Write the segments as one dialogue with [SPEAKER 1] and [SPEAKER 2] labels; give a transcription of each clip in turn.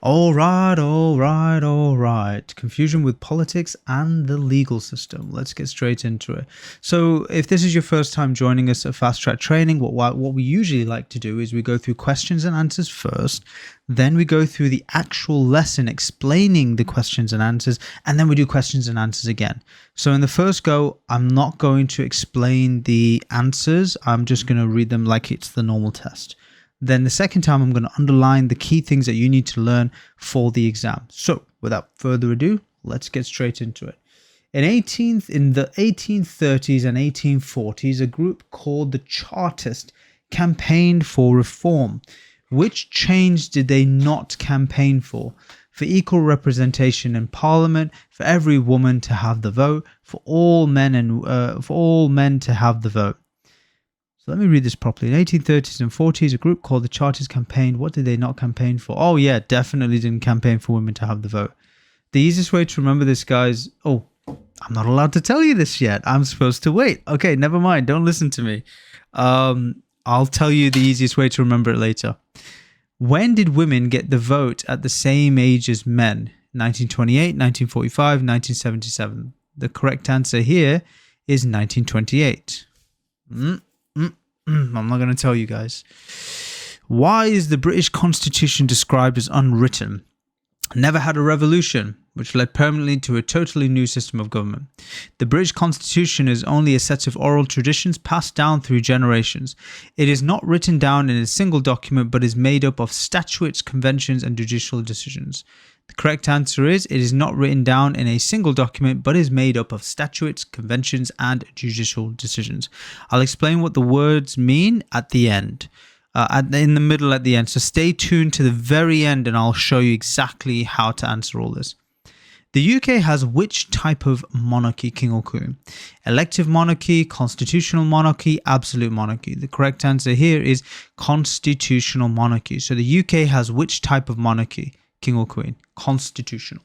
[SPEAKER 1] All right, all right, all right. Confusion with politics and the legal system. Let's get straight into it. So if this is your first time joining us at Fast Track Training, what we usually like to do is we go through questions and answers first, then we go through the actual lesson explaining the questions and answers, and then we do questions and answers again. So in the first go, I'm not going to explain the answers. I'm just going to read them like it's the normal test. Then the second time, I'm going to underline the key things that you need to learn for the exam. So without further ado, let's get straight into it. In the 1830s and 1840s, a group called the Chartists campaigned for reform. Which change did they not campaign for? For equal representation in Parliament, for every woman to have the vote, for all men to have the vote. So let me read this properly. In 1830s and 40s, a group called the Chartists campaigned. What did they not campaign for? Oh yeah, definitely didn't campaign for women to have the vote. The easiest way to remember this, guys... Oh, I'm not allowed to tell you this yet. I'm supposed to wait. Okay, never mind. Don't listen to me. I'll tell you the easiest way to remember it later. When did women get the vote at the same age as men? 1928, 1945, 1977. The correct answer here is 1928. I'm not going to tell you guys. Why is the British Constitution described as unwritten? Never had a revolution, which led permanently to a totally new system of government. The British Constitution is only a set of oral traditions passed down through generations. It is not written down in a single document, but is made up of statutes, conventions, and judicial decisions. The correct answer is, it is not written down in a single document, but is made up of statutes, conventions, and judicial decisions. I'll explain what the words mean at the end, in the middle at the end. So stay tuned to the very end and I'll show you exactly how to answer all this. The UK has which type of monarchy, king or queen? Elective monarchy, constitutional monarchy, absolute monarchy. The correct answer here is constitutional monarchy. So the UK has which type of monarchy? King or queen? Constitutional.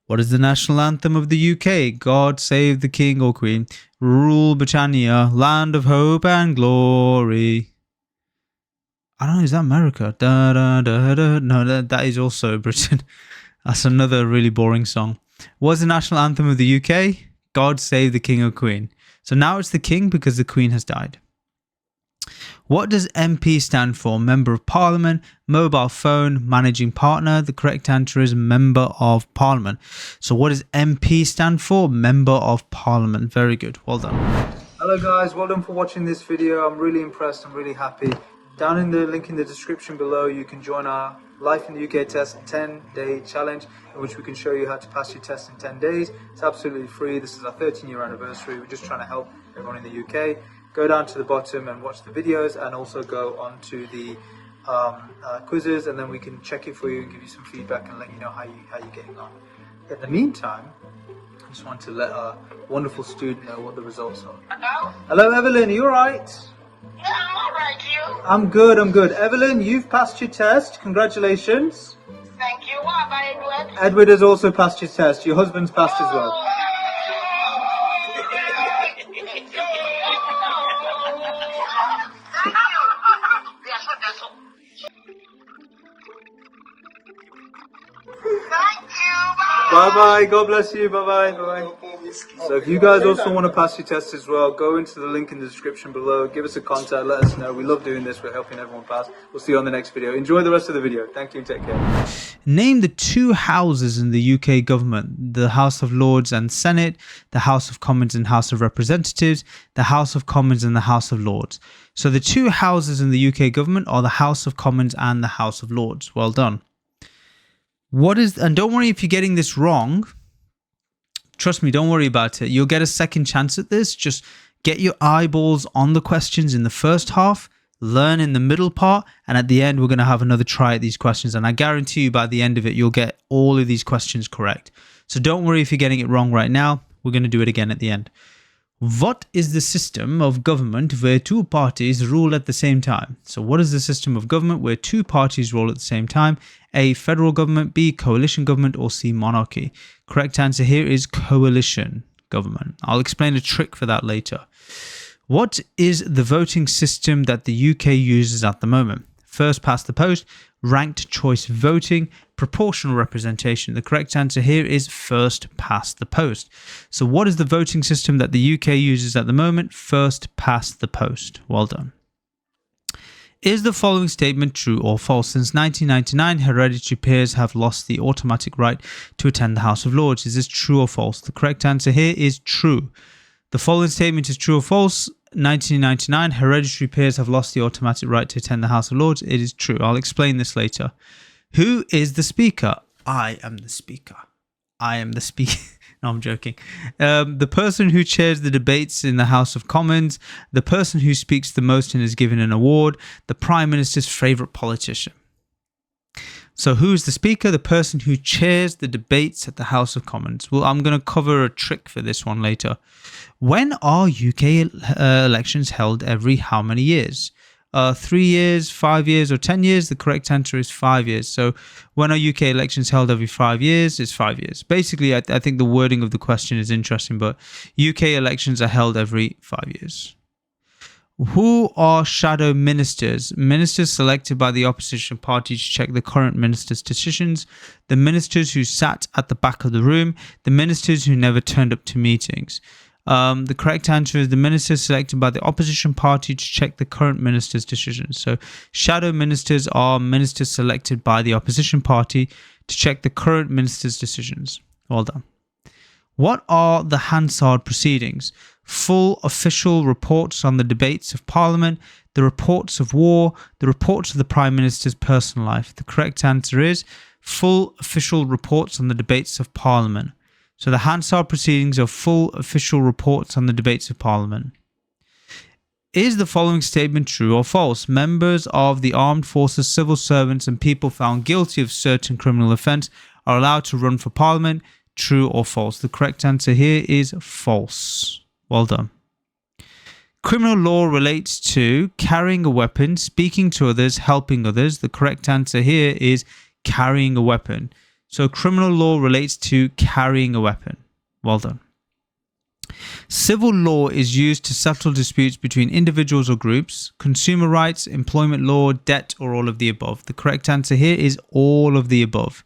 [SPEAKER 1] What is the national anthem of the UK? God save the king or queen. Rule Britannia, land of hope and glory. I don't know, is that America? Da, da, da, da. No, that is also Britain. That's another really boring song. What is the national anthem of the UK? God save the king or queen. So now it's the king because the queen has died. What does MP stand for? Member of Parliament, mobile phone, managing partner. The correct answer is Member of Parliament. So what does MP stand for? Member of Parliament. Very good. Well done. Hello guys, well done for watching this video. I'm really impressed. I'm really happy. Down in the link in the description below, you can join our Life in the UK Test 10-day challenge, in which we can show you how to pass your test in 10 days. It's absolutely free. This is our 13-year anniversary. We're just trying to help everyone in the UK. Go down to the bottom and watch the videos, and also go on to the quizzes, and then we can check it for you and give you some feedback and let you know how you're getting on. In the meantime, I just want to let our wonderful student know what the results are.
[SPEAKER 2] Hello?
[SPEAKER 1] Hello, Evelyn. Are you alright?
[SPEAKER 2] Yeah, I'm alright, you?
[SPEAKER 1] I'm good, I'm good. Evelyn, you've passed your test. Congratulations.
[SPEAKER 2] Thank you. What about Edward?
[SPEAKER 1] Edward has also passed his test. Your husband's passed as well.
[SPEAKER 2] Thank you.
[SPEAKER 1] Bye-bye. God bless you. Bye-bye. Bye-bye. So if you guys also want to pass your test as well, go into the link in the description below. Give us a contact. Let us know. We love doing this. We're helping everyone pass. We'll see you on the next video. Enjoy the rest of the video. Thank you and take care. Name the two houses in the UK government. The House of Lords and Senate, the House of Commons and House of Representatives, the House of Commons and the House of Lords. So the two houses in the UK government are the House of Commons and the House of Lords. Well done. And don't worry if you're getting this wrong. Trust me, don't worry about it. You'll get a second chance at this. Just get your eyeballs on the questions in the first half, learn in the middle part, and at the end, we're going to have another try at these questions. And I guarantee you by the end of it, you'll get all of these questions correct. So don't worry if you're getting it wrong right now. We're going to do it again at the end. What is the system of government where two parties rule at the same time? So what is the system of government where two parties rule at the same time? A, federal government, B, coalition government, or C, monarchy? Correct answer here is coalition government. I'll explain a trick for that later. What is the voting system that the UK uses at the moment? first past the post, ranked choice voting, proportional representation. The correct answer here is first past the post. So what is the voting system that the UK uses at the moment? First past the post. Well done. Is the following statement true or false? Since 1999, hereditary peers have lost the automatic right to attend the House of Lords. Is this true or false? The correct answer here is true. The following statement is true or false. 1999, hereditary peers have lost the automatic right to attend the House of Lords. It is true. I'll explain this later. Who is the Speaker? I am the Speaker. I am the Speaker. No, I'm joking. The person who chairs the debates in the House of Commons, the person who speaks the most and is given an award, the Prime Minister's favourite politician. So who's the Speaker? The person who chairs the debates at the House of Commons. Well, I'm going to cover a trick for this one later. When are UK elections held every how many years? 3 years, 5 years, or 10 years? The correct answer is 5 years. So when are UK elections held every 5 years? It's 5 years. Basically, I think the wording of the question is interesting, but UK elections are held every 5 years. Who are shadow ministers? Ministers selected by the opposition party to check the current minister's decisions, the ministers who sat at the back of the room, the ministers who never turned up to meetings. The correct answer is the ministers selected by the opposition party to check the current minister's decisions. So shadow ministers are ministers selected by the opposition party to check the current minister's decisions. Well done. What are the Hansard proceedings? Full official reports on the debates of Parliament, the reports of war, the reports of the Prime Minister's personal life. The correct answer is full official reports on the debates of Parliament. So the Hansard proceedings are full official reports on the debates of Parliament. Is the following statement true or false? Members of the armed forces, civil servants and people found guilty of certain criminal offence are allowed to run for Parliament. True or false? The correct answer here is false. Well done. Criminal law relates to carrying a weapon, speaking to others, helping others. The correct answer here is carrying a weapon. So criminal law relates to carrying a weapon. Well done. Civil law is used to settle disputes between individuals or groups. Consumer rights, employment law, debt, or all of the above. The correct answer here is all of the above.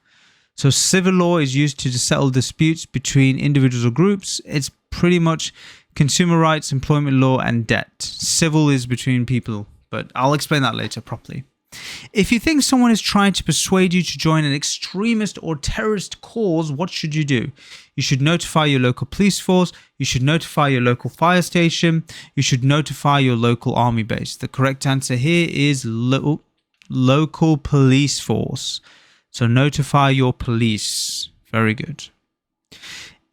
[SPEAKER 1] So civil law is used to settle disputes between individuals or groups. It's pretty much consumer rights, employment law, and debt. Civil is between people, but I'll explain that later properly. If you think someone is trying to persuade you to join an extremist or terrorist cause, what should you do? You should notify your local police force. You should notify your local fire station. You should notify your local army base. The correct answer here is local police force. So notify your police. Very good.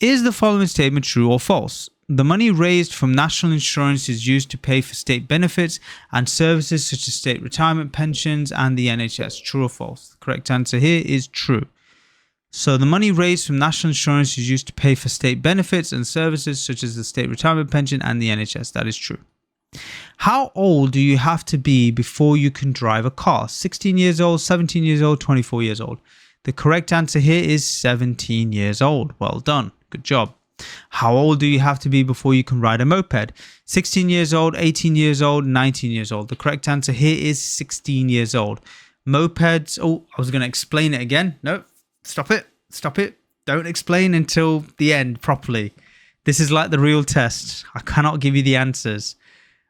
[SPEAKER 1] Is the following statement true or false? The money raised from national insurance is used to pay for state benefits and services such as state retirement pensions and the NHS. True or false? The correct answer here is true. So the money raised from national insurance is used to pay for state benefits and services such as the state retirement pension and the NHS. That is true. How old do you have to be before you can drive a car? 16 years old, 17 years old, 24 years old. The correct answer here is 17 years old. Well done. Good job. How old do you have to be before you can ride a moped? 16 years old, 18 years old, 19 years old. The correct answer here is 16 years old. Mopeds. Oh, I was going to explain it again. No, stop it. Stop it. Don't explain until the end properly. This is like the real test. I cannot give you the answers.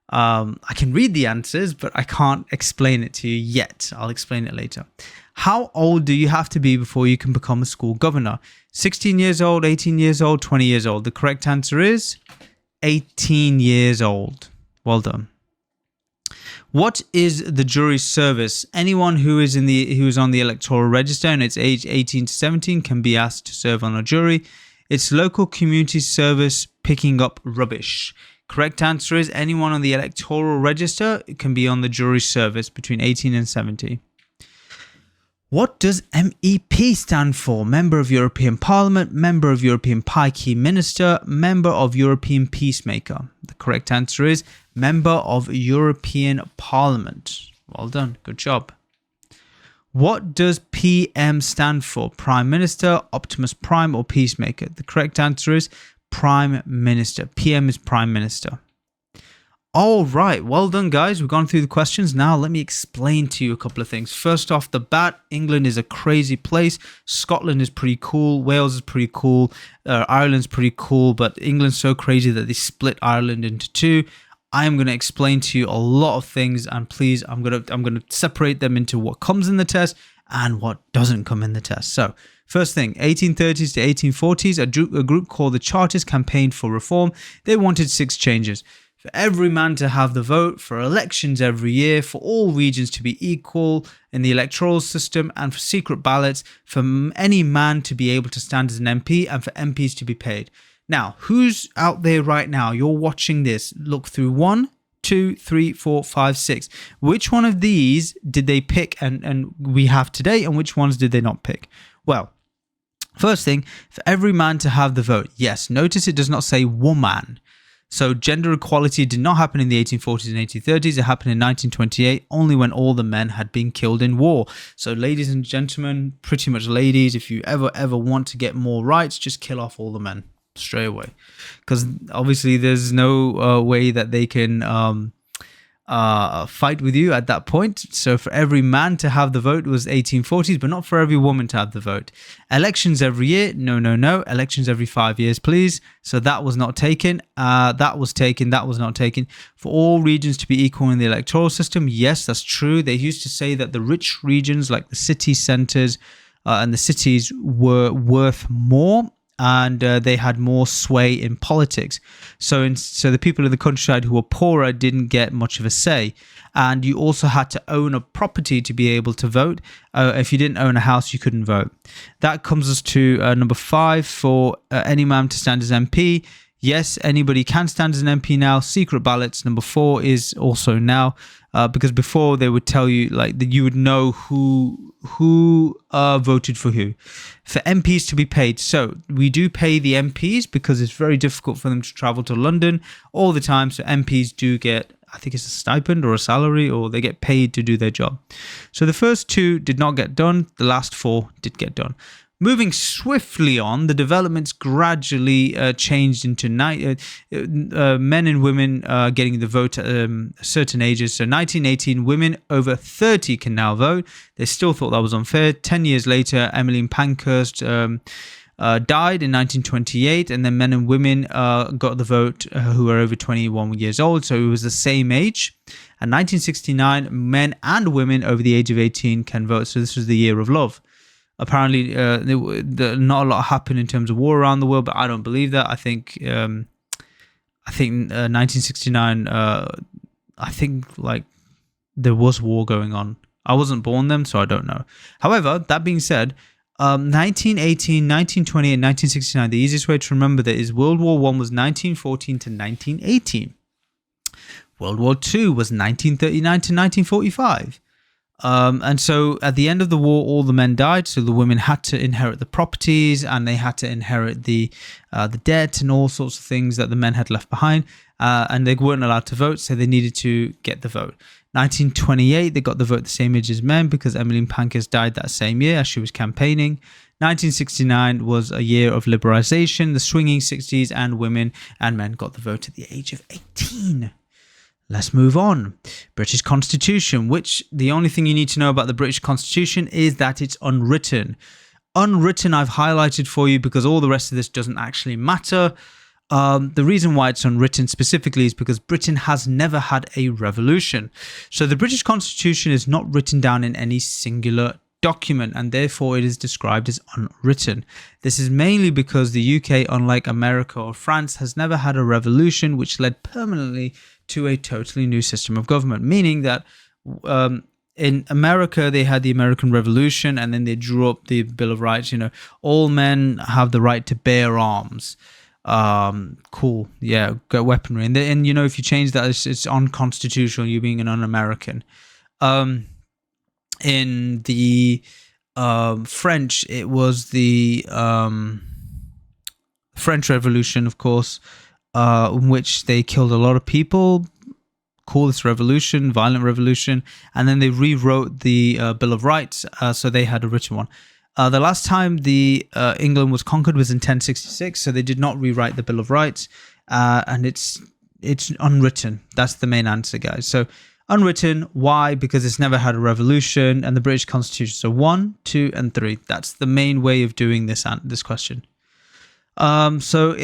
[SPEAKER 1] I can read the answers, but I can't explain it to you yet. I'll explain it later. How old do you have to be before you can become a school governor? 16 years old, 18 years old, 20 years old. The correct answer is 18 years old. Well done. What is the jury service? Anyone who is on the electoral register and it's aged 18 to 17 can be asked to serve on a jury. It's local community service picking up rubbish. Correct answer is anyone on the electoral register can be on the jury service between 18 and 70. What does MEP stand for? Member of European Parliament, Member of European Key Minister, Member of European Peacemaker. The correct answer is Member of European Parliament. Well done. Good job. What does PM stand for? Prime Minister, Optimus Prime, or Peacemaker? The correct answer is Prime Minister. PM is Prime Minister. All right, well done, guys. We've gone through the questions. Now, let me explain to you a couple of things. First off the bat, England is a crazy place. Scotland is pretty cool. Wales is pretty cool. Ireland's pretty cool. But England's so crazy that they split Ireland into two. I am going to explain to you a lot of things, and please, I'm going to separate them into what comes in the test and what doesn't come in the test. So, first thing, 1830s to 1840s, a group called the Chartists campaigned for reform. They wanted 6 changes. For every man to have the vote, for elections every year, for all regions to be equal in the electoral system, and for secret ballots, for any man to be able to stand as an MP, and for MPs to be paid. Now, who's out there right now? You're watching this. Look through 1, 2, 3, 4, 5, 6. Which one of these did they pick and we have today, and which ones did they not pick? Well, first thing, for every man to have the vote. Yes, notice it does not say woman. So gender equality did not happen in the 1840s and 1830s. It happened in 1928, only when all the men had been killed in war. So ladies and gentlemen, pretty much ladies, if you ever want to get more rights, just kill off all the men straight away. Because obviously there's no way that they can fight with you at that point. So for every man to have the vote was 1840s, but not for every woman to have the vote. Elections every year, no. Elections every 5 years, please. So that was not taken. That was taken. That was not taken. For all regions to be equal in the electoral system, yes, that's true. They used to say that the rich regions, like the city centres and the cities, were worth more, and they had more sway in politics. So the people in the countryside who were poorer didn't get much of a say. And you also had to own a property to be able to vote. If you didn't own a house, you couldn't vote. That comes us to number 5, for any man to stand as MP. Yes, anybody can stand as an MP now. Secret ballots, number 4, is also now. Because before they would tell you, like, that you would know who voted for who. For MPs to be paid, so we do pay the MPs because it's very difficult for them to travel to London all the time. So MPs do get, I think it's a stipend or a salary, or they get paid to do their job. So the first 2 did not get done. The last 4 did get done. Moving swiftly on, the developments gradually changed into men and women getting the vote at certain ages. So 1918, women over 30 can now vote. They still thought that was unfair. 10 years later, Emmeline Pankhurst died in 1928, and then men and women got the vote who were over 21 years old. So it was the same age. And 1969, men and women over the age of 18 can vote. So this was the year of love. Apparently, not a lot happened in terms of war around the world, but I don't believe that. I think 1969. I think like there was war going on. I wasn't born then, so I don't know. However, that being said, 1918, 1920, and 1969. The easiest way to remember that is World War I was 1914 to 1918. World War II was 1939 to 1945. And so at the end of the war, all the men died. So the women had to inherit the properties, and they had to inherit the debt and all sorts of things that the men had left behind. And they weren't allowed to vote, so they needed to get the vote. 1928, they got the vote the same age as men because Emmeline Pankhurst died that same year as she was campaigning. 1969 was a year of liberalisation, the swinging 60s, and women and men got the vote at the age of 18. Let's move on. British Constitution, which the only thing you need to know about the British Constitution is that it's unwritten. Unwritten I've highlighted for you because all the rest of this doesn't actually matter. The reason why it's unwritten specifically is because Britain has never had a revolution. So the British Constitution is not written down in any singular document, and therefore it is described as unwritten. This is mainly because the UK, unlike America or France, has never had a revolution which led permanently to a totally new system of government, meaning that in America, they had the American Revolution, and then they drew up the Bill of Rights. You know, all men have the right to bear arms. Cool. Yeah, get weaponry. And you know, if you change that, it's unconstitutional, you being an un-American. In the French, it was the French Revolution, of course, in which they killed a lot of people. Call this revolution, violent revolution. And then they rewrote the Bill of Rights, so they had a written one. The last time the England was conquered was in 1066, so they did not rewrite the Bill of Rights, and it's it's unwritten. That's the main answer, guys. So unwritten. Why? Because it's never had a revolution, and the British Constitution. So 1, 2, and 3. That's the main way of doing this question. So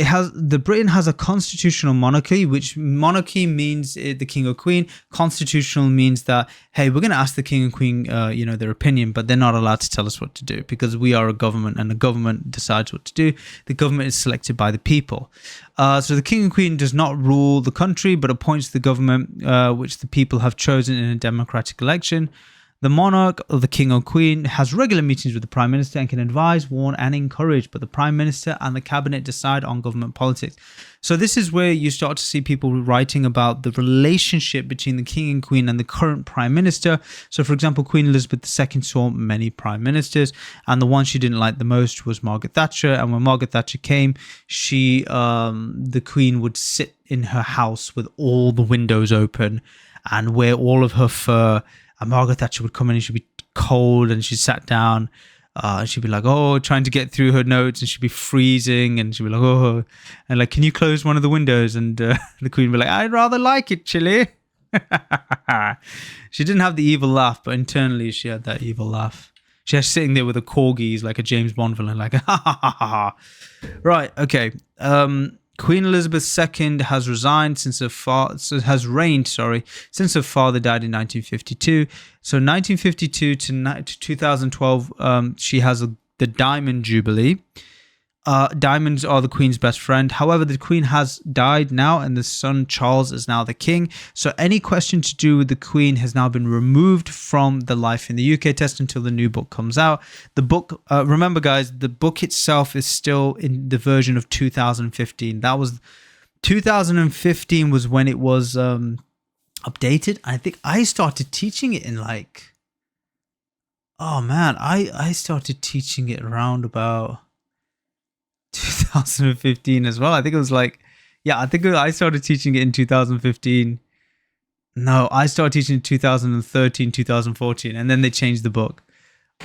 [SPEAKER 1] Britain has a constitutional monarchy, which monarchy means the king or queen. Constitutional means that, hey, we're going to ask the king and queen, their opinion, but they're not allowed to tell us what to do because we are a government and the government decides what to do. The government is selected by the people. So the king and queen does not rule the country, but appoints the government, which the people have chosen in a democratic election. The monarch, or the king or queen, has regular meetings with the prime minister and can advise, warn, and encourage, but the prime minister and the cabinet decide on government politics. So this is where you start to see people writing about the relationship between the king and queen and the current prime minister. So, for example, Queen Elizabeth II saw many prime ministers, and the one she didn't like the most was Margaret Thatcher. And when Margaret Thatcher came, the queen would sit in her house with all the windows open and wear all of her fur. And Margaret Thatcher would come in and she'd be cold and she sat down. She'd be like, trying to get through her notes, and she'd be freezing, and she'd be like, and like, can you close one of the windows? And the Queen would be like, I'd rather like it chilly. She didn't have the evil laugh, but internally she had that evil laugh. She was sitting there with a corgis like a James Bond villain, like, ha ha ha ha. Right, okay. Queen Elizabeth II has reigned since her father died in 1952. So 1952 to 2012, she has the Diamond Jubilee. Diamonds are the Queen's best friend. However, the Queen has died now, and the son Charles is now the King. So any question to do with the Queen has now been removed from the Life in the UK test until the new book comes out. The book, remember guys, the book itself is still in the version of 2015. 2015 was when it was updated. I think I started teaching it in I started teaching it around about 2015 as well. I think it was I started teaching it in 2015. No, I started teaching in 2013, 2014, and then they changed the book.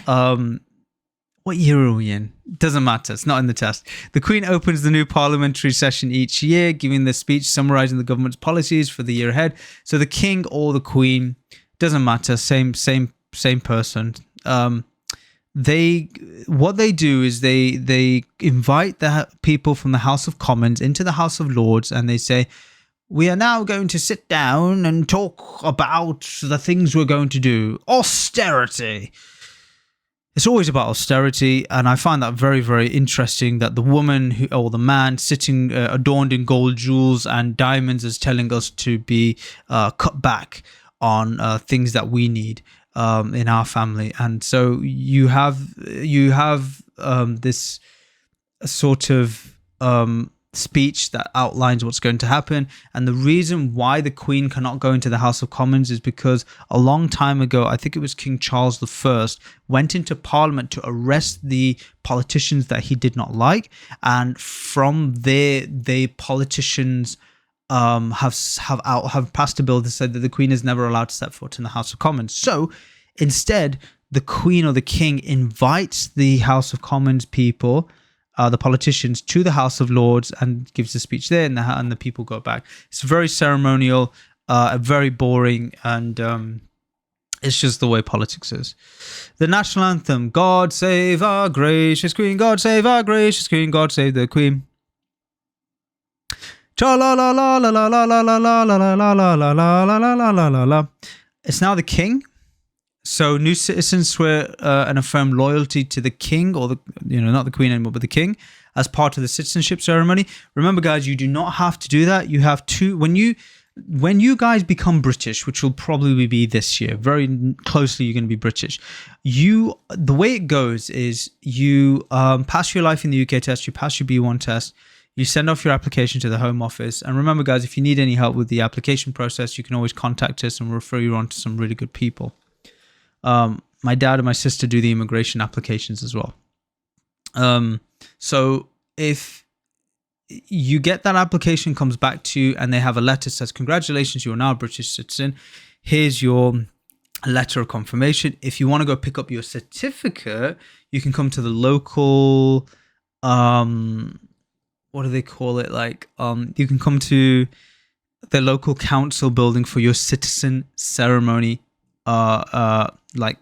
[SPEAKER 1] What year are we in? Doesn't matter. It's not in the test. The Queen opens the new parliamentary session each year, giving the speech summarising the government's policies for the year ahead. So the King or the Queen, doesn't matter. Same person. What they do is they invite the people from the House of Commons into the House of Lords, and they say, we are now going to sit down and talk about the things we're going to do. Austerity. It's always about austerity, and I find that very, very interesting that the woman or the man sitting adorned in gold, jewels, and diamonds is telling us to be cut back on things that we need in our family. And so you have this sort of speech that outlines what's going to happen. And the reason why the Queen cannot go into the House of Commons is because a long time ago, I think it was King Charles I, went into Parliament to arrest the politicians that he did not like, and from there the politicians have passed a bill that said that the Queen is never allowed to step foot in the House of Commons. So instead, the Queen or the King invites the House of Commons people, the politicians, to the House of Lords and gives a speech there, and the people go back. It's very ceremonial, very boring, and it's just the way politics is. The national anthem: God save our gracious Queen, God save our gracious Queen, God save the Queen. Cha la la la la la la la la la la la la la la la la la la la. It's now the King. So new citizens swear and affirm loyalty to the King, or not the Queen anymore, but the King, as part of the citizenship ceremony. Remember, guys, you do not have to do that. You have to, when you guys become British, which will probably be this year, very closely you're going to be British. The way it goes is you pass your Life in the UK test, you pass your B1 test, you send off your application to the Home Office. And remember, guys, if you need any help with the application process, you can always contact us and we'll refer you on to some really good people. My dad and my sister do the immigration applications as well. So if you get that application, comes back to you, and they have a letter that says, congratulations, you are now a British citizen. Here's your letter of confirmation. If you want to go pick up your certificate, you can come to the local, what do they call it? You can come to the local council building for your citizen ceremony, like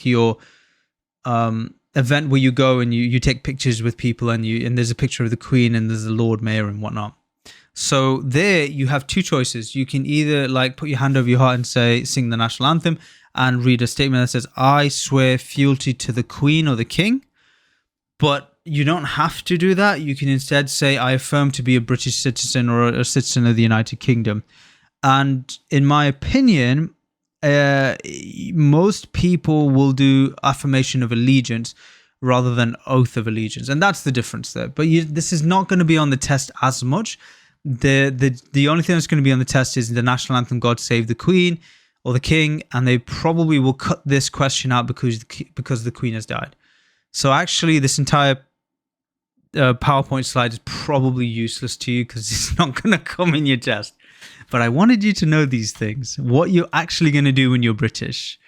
[SPEAKER 1] your event where you go and you take pictures with people, and there's a picture of the Queen and there's the Lord Mayor and whatnot. So there you have two choices. You can either like put your hand over your heart and sing the national anthem and read a statement that says, "I swear fealty to the Queen or the King," but you don't have to do that. You can instead say, "I affirm to be a British citizen or a citizen of the United Kingdom." And in my opinion, most people will do affirmation of allegiance rather than oath of allegiance, and that's the difference there. But this is not going to be on the test as much. The only thing that's going to be on the test is the national anthem, "God Save the Queen" or the King, and they probably will cut this question out because the Queen has died. So actually, this entire PowerPoint slide is probably useless to you because it's not going to come in your test. But I wanted you to know these things, what you're actually going to do when you're British.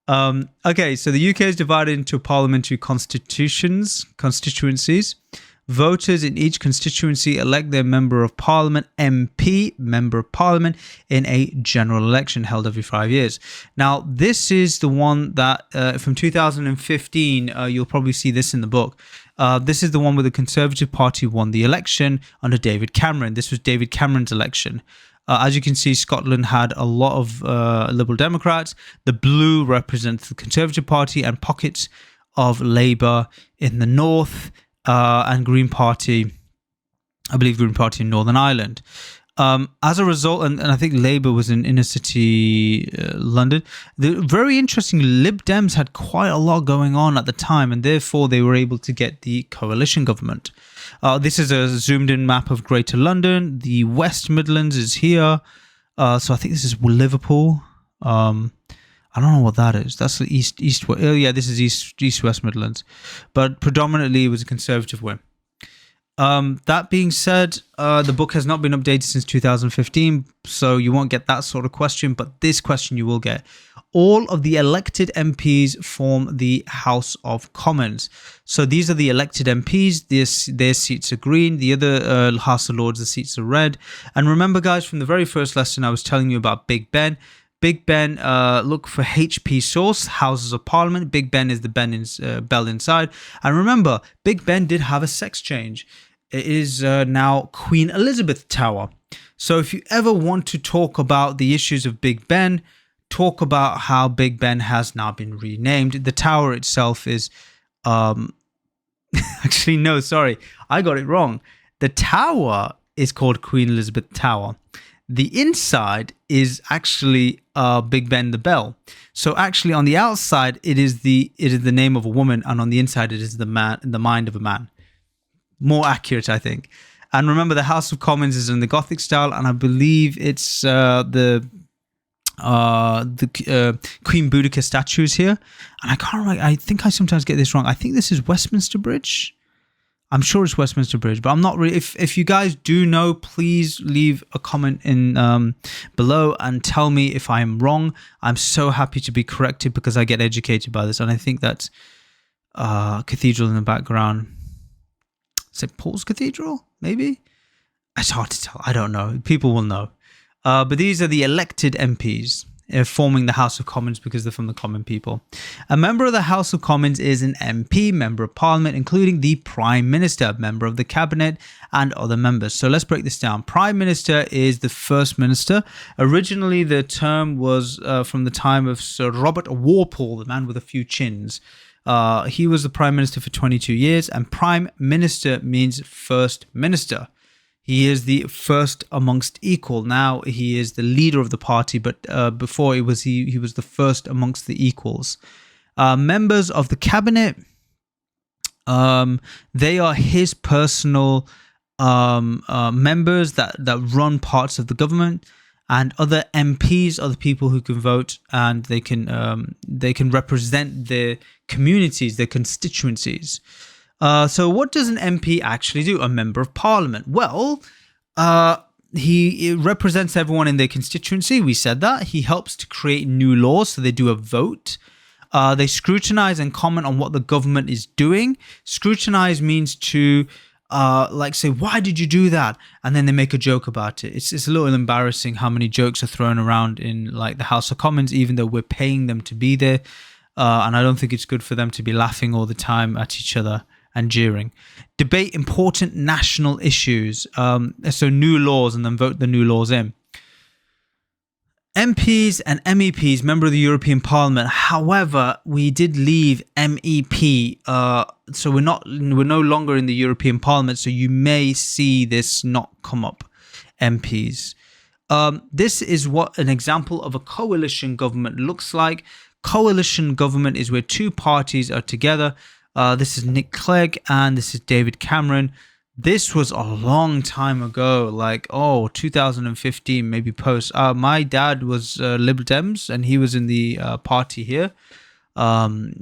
[SPEAKER 1] Okay, so the UK is divided into parliamentary constituencies. Voters in each constituency elect their Member of Parliament, MP, Member of Parliament, in a general election held every 5 years. Now, this is the one that from 2015, you'll probably see this in the book. This is the one where the Conservative Party won the election under David Cameron. This was David Cameron's election. As you can see, Scotland had a lot of Liberal Democrats. The blue represents the Conservative Party and pockets of Labour in the north, and Green Party, I believe Green Party in Northern Ireland. As a result, and I think Labour was in inner city London, very interesting, Lib Dems had quite a lot going on at the time, and therefore they were able to get the coalition government. This is a zoomed in map of Greater London. The West Midlands is here. So I think this is Liverpool. I don't know what that is. That's the east. Oh yeah, this is East West Midlands. But predominantly it was a Conservative win. That being said, the book has not been updated since 2015, so you won't get that sort of question, but this question you will get. All of the elected MPs form the House of Commons. So these are the elected MPs. Their seats are green. The other House of Lords, the seats are red. And remember, guys, from the very first lesson, I was telling you about Big Ben. Big Ben, look for HP source, Houses of Parliament. Big Ben is the bell inside. And remember, Big Ben did have a sex change. It is now Queen Elizabeth Tower. So if you ever want to talk about the issues of Big Ben, talk about how Big Ben has now been renamed. The tower itself is... actually, no, sorry. I got it wrong. The tower is called Queen Elizabeth Tower. The inside is actually Big Ben the Bell. So actually, on the outside, it is the name of a woman, and on the inside, it is the mind of a man. More accurate, I think. And remember, the House of Commons is in the Gothic style, and I believe it's the Queen Boudica statues here. And I can't remember. I think I sometimes get this wrong. I think this is Westminster Bridge. I'm sure it's Westminster Bridge, but I'm not really. If you guys do know, please leave a comment in below and tell me if I am wrong. I'm so happy to be corrected because I get educated by this, and I think that's cathedral in the background. St. Paul's Cathedral, maybe. It's hard to tell. I don't know. People will know. But these are the elected MPs. Forming the House of Commons because they're from the common people. A member of the House of Commons is an MP, Member of Parliament, including the Prime Minister, Member of the Cabinet, and other members. So let's break this down. Prime Minister is the First Minister. Originally, the term was from the time of Sir Robert Walpole, the man with a few chins. He was the Prime Minister for 22 years, and Prime Minister means First Minister. He is the first amongst equal. Now he is the leader of the party, but before it was he was the first amongst the equals. Members of the cabinet, they are his personal members that run parts of the government, and other MPs are the people who can vote, and they can represent their communities, their constituencies. So what does an MP actually do? A Member of Parliament? Well, he represents everyone in their constituency. We said that. He helps to create new laws, so they do a vote. They scrutinize and comment on what the government is doing. Scrutinize means to like say, why did you do that? And then they make a joke about it. It's a little embarrassing how many jokes are thrown around in like the House of Commons, even though we're paying them to be there. And I don't think it's good for them to be laughing all the time at each other and jeering. Debate important national issues. So new laws, and then vote the new laws in. MPs and MEPs, member of the European Parliament. However, we did leave MEP, so we're no longer in the European Parliament. So you may see this not come up. MPs. This is what an example of a coalition government looks like. Coalition government is where two parties are together. This is Nick Clegg and this is David Cameron. This was a long time ago, like 2015, maybe post. My dad was Lib Dems, and he was in the party here.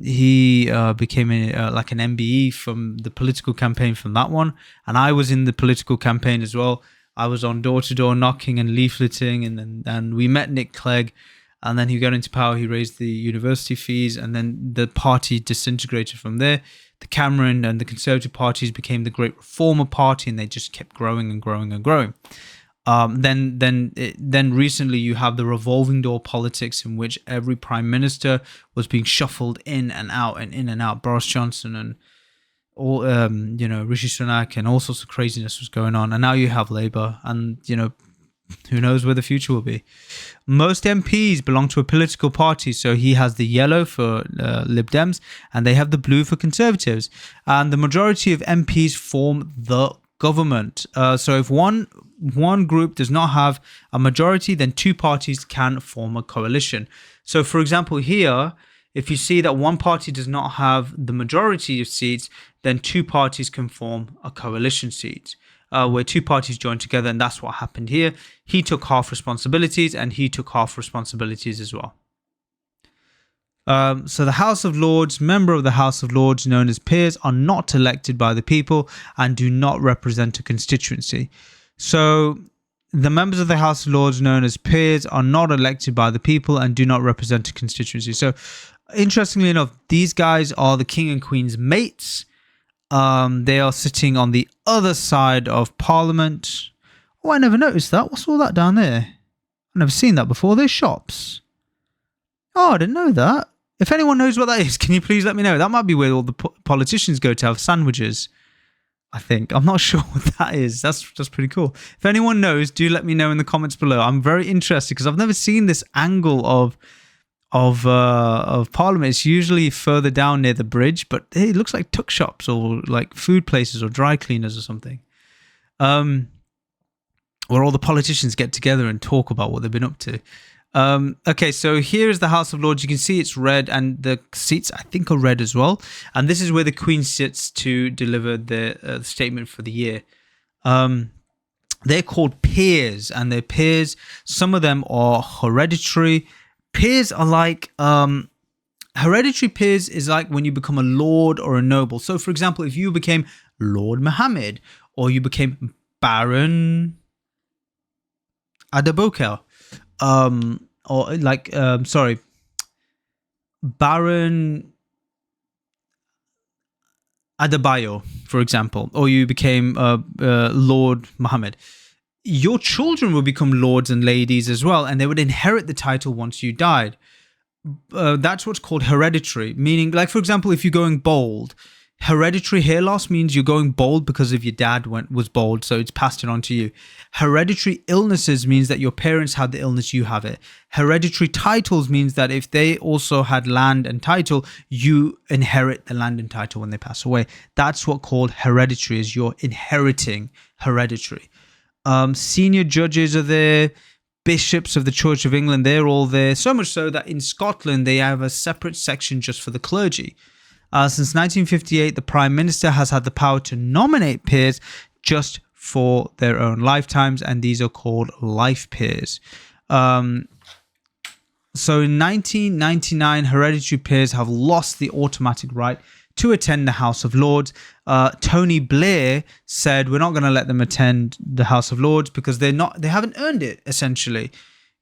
[SPEAKER 1] He became like an MBE from the political campaign from that one, and I was in the political campaign as well. I was on door-to-door knocking and leafleting, and we met Nick Clegg, and then he got into power. He raised the university fees, and then the party disintegrated from there. The Cameron and the Conservative parties became the Great Reformer Party, and they just kept growing and growing and growing. Then recently you have the revolving door politics, in which every prime minister was being shuffled in and out and in and out. Boris Johnson and all, Rishi Sunak, and all sorts of craziness was going on. And now you have Labour, and who knows where the future will be. Most MPs belong to a political party, so he has the yellow for Lib Dems, and they have the blue for Conservatives. And the majority of MPs form the government. So if one group does not have a majority, then two parties can form a coalition. So for example here, if you see that one party does not have the majority of seats, then two parties can form a coalition seat. Where two parties joined together, and that's what happened here. He took half responsibilities, and he took half responsibilities as well. So the House of Lords, member of the House of Lords, known as peers, are not elected by the people and do not represent a constituency. So the members of the House of Lords, known as peers, are not elected by the people and do not represent a constituency. So interestingly enough, these guys are the King and Queen's mates. They are sitting on the other side of Parliament. Oh, I never noticed that. What's all that down there? I've never seen that before. There's shops. Oh, I didn't know that. If anyone knows what that is, can you please let me know? That might be where all the politicians go to have sandwiches, I think. I'm not sure what that is. That's pretty cool. If anyone knows, do let me know in the comments below. I'm very interested because I've never seen this angle of Parliament. It's usually further down near the bridge, but hey, it looks like tuck shops or like food places or dry cleaners or something, where all the politicians get together and talk about what they've been up to. Okay, so here is the House of Lords. You can see it's red, and the seats I think are red as well. And this is where the Queen sits to deliver the statement for the year. They're called peers, and they're peers. Some of them are hereditary. Peers are like, hereditary peers is like when you become a lord or a noble. So for example, if you became Lord Mohammed, or you became Baron Adebokel, Baron Adebayo, for example, or you became Lord Mohammed, your children would become lords and ladies as well, and they would inherit the title once you died. That's what's called hereditary, meaning, like, for example, if you're going bald, hereditary hair loss means you're going bald because of your dad was bald, so it's passed it on to you. Hereditary illnesses means that your parents had the illness, you have it. Hereditary titles means that if they also had land and title, you inherit the land and title when they pass away. That's what called hereditary is. You're inheriting hereditary. Senior judges are there, bishops of the Church of England, they're all there. So much so that in Scotland, they have a separate section just for the clergy. Since 1958, the Prime Minister has had the power to nominate peers just for their own lifetimes, and these are called life peers. So in 1999, hereditary peers have lost the automatic right to attend the House of Lords. Tony Blair said, we're not going to let them attend the House of Lords because they haven't earned it, essentially.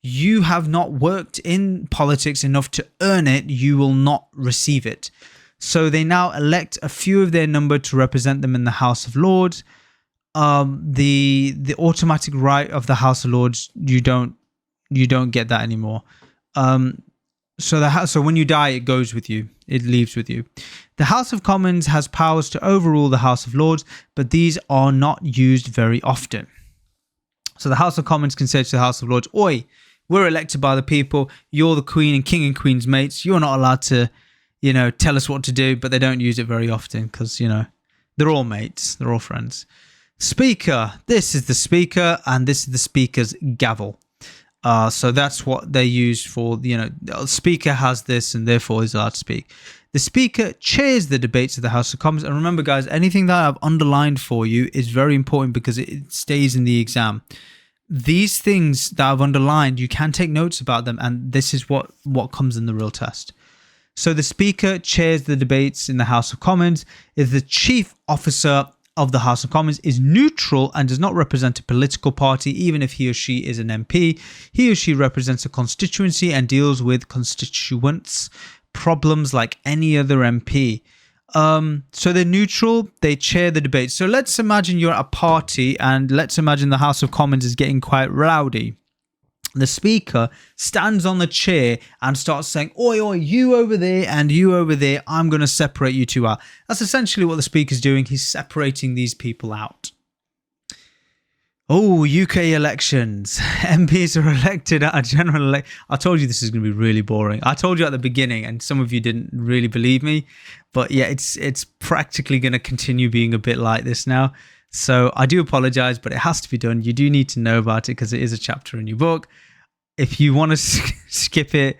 [SPEAKER 1] You have not worked in politics enough to earn it. You will not receive it. So they now elect a few of their number to represent them in the House of Lords. The automatic right of the House of Lords, you don't get that anymore. So when you die, it goes with you. It leaves with you. The House of Commons has powers to overrule the House of Lords, but these are not used very often. So the House of Commons can say to the House of Lords, "Oi, we're elected by the people. You're the Queen and King and Queen's mates. You're not allowed to, tell us what to do." But they don't use it very often because, they're all mates. They're all friends. Speaker. This is the Speaker, and this is the Speaker's gavel. So that's what they use for, the Speaker has this and therefore is allowed to speak. The Speaker chairs the debates of the House of Commons. And remember, guys, anything that I've underlined for you is very important because it stays in the exam. These things that I've underlined, you can take notes about them, and this is what comes in the real test. So the Speaker chairs the debates in the House of Commons, is the chief officer of the House of Commons, is neutral and does not represent a political party, even if he or she is an MP. He or she represents a constituency and deals with constituents' problems like any other MP. So they're neutral, they chair the debate. So let's imagine you're at a party and let's imagine the House of Commons is getting quite rowdy. The Speaker stands on the chair and starts saying, "Oi, oi, you over there and you over there, I'm going to separate you two out." That's essentially what the Speaker's doing. He's separating these people out. Oh, UK elections. MPs are elected at a general election. I told you this is going to be really boring. I told you at the beginning and some of you didn't really believe me. But yeah, it's practically going to continue being a bit like this now. So I do apologize, but it has to be done. You do need to know about it because it is a chapter in your book. If you want to skip it,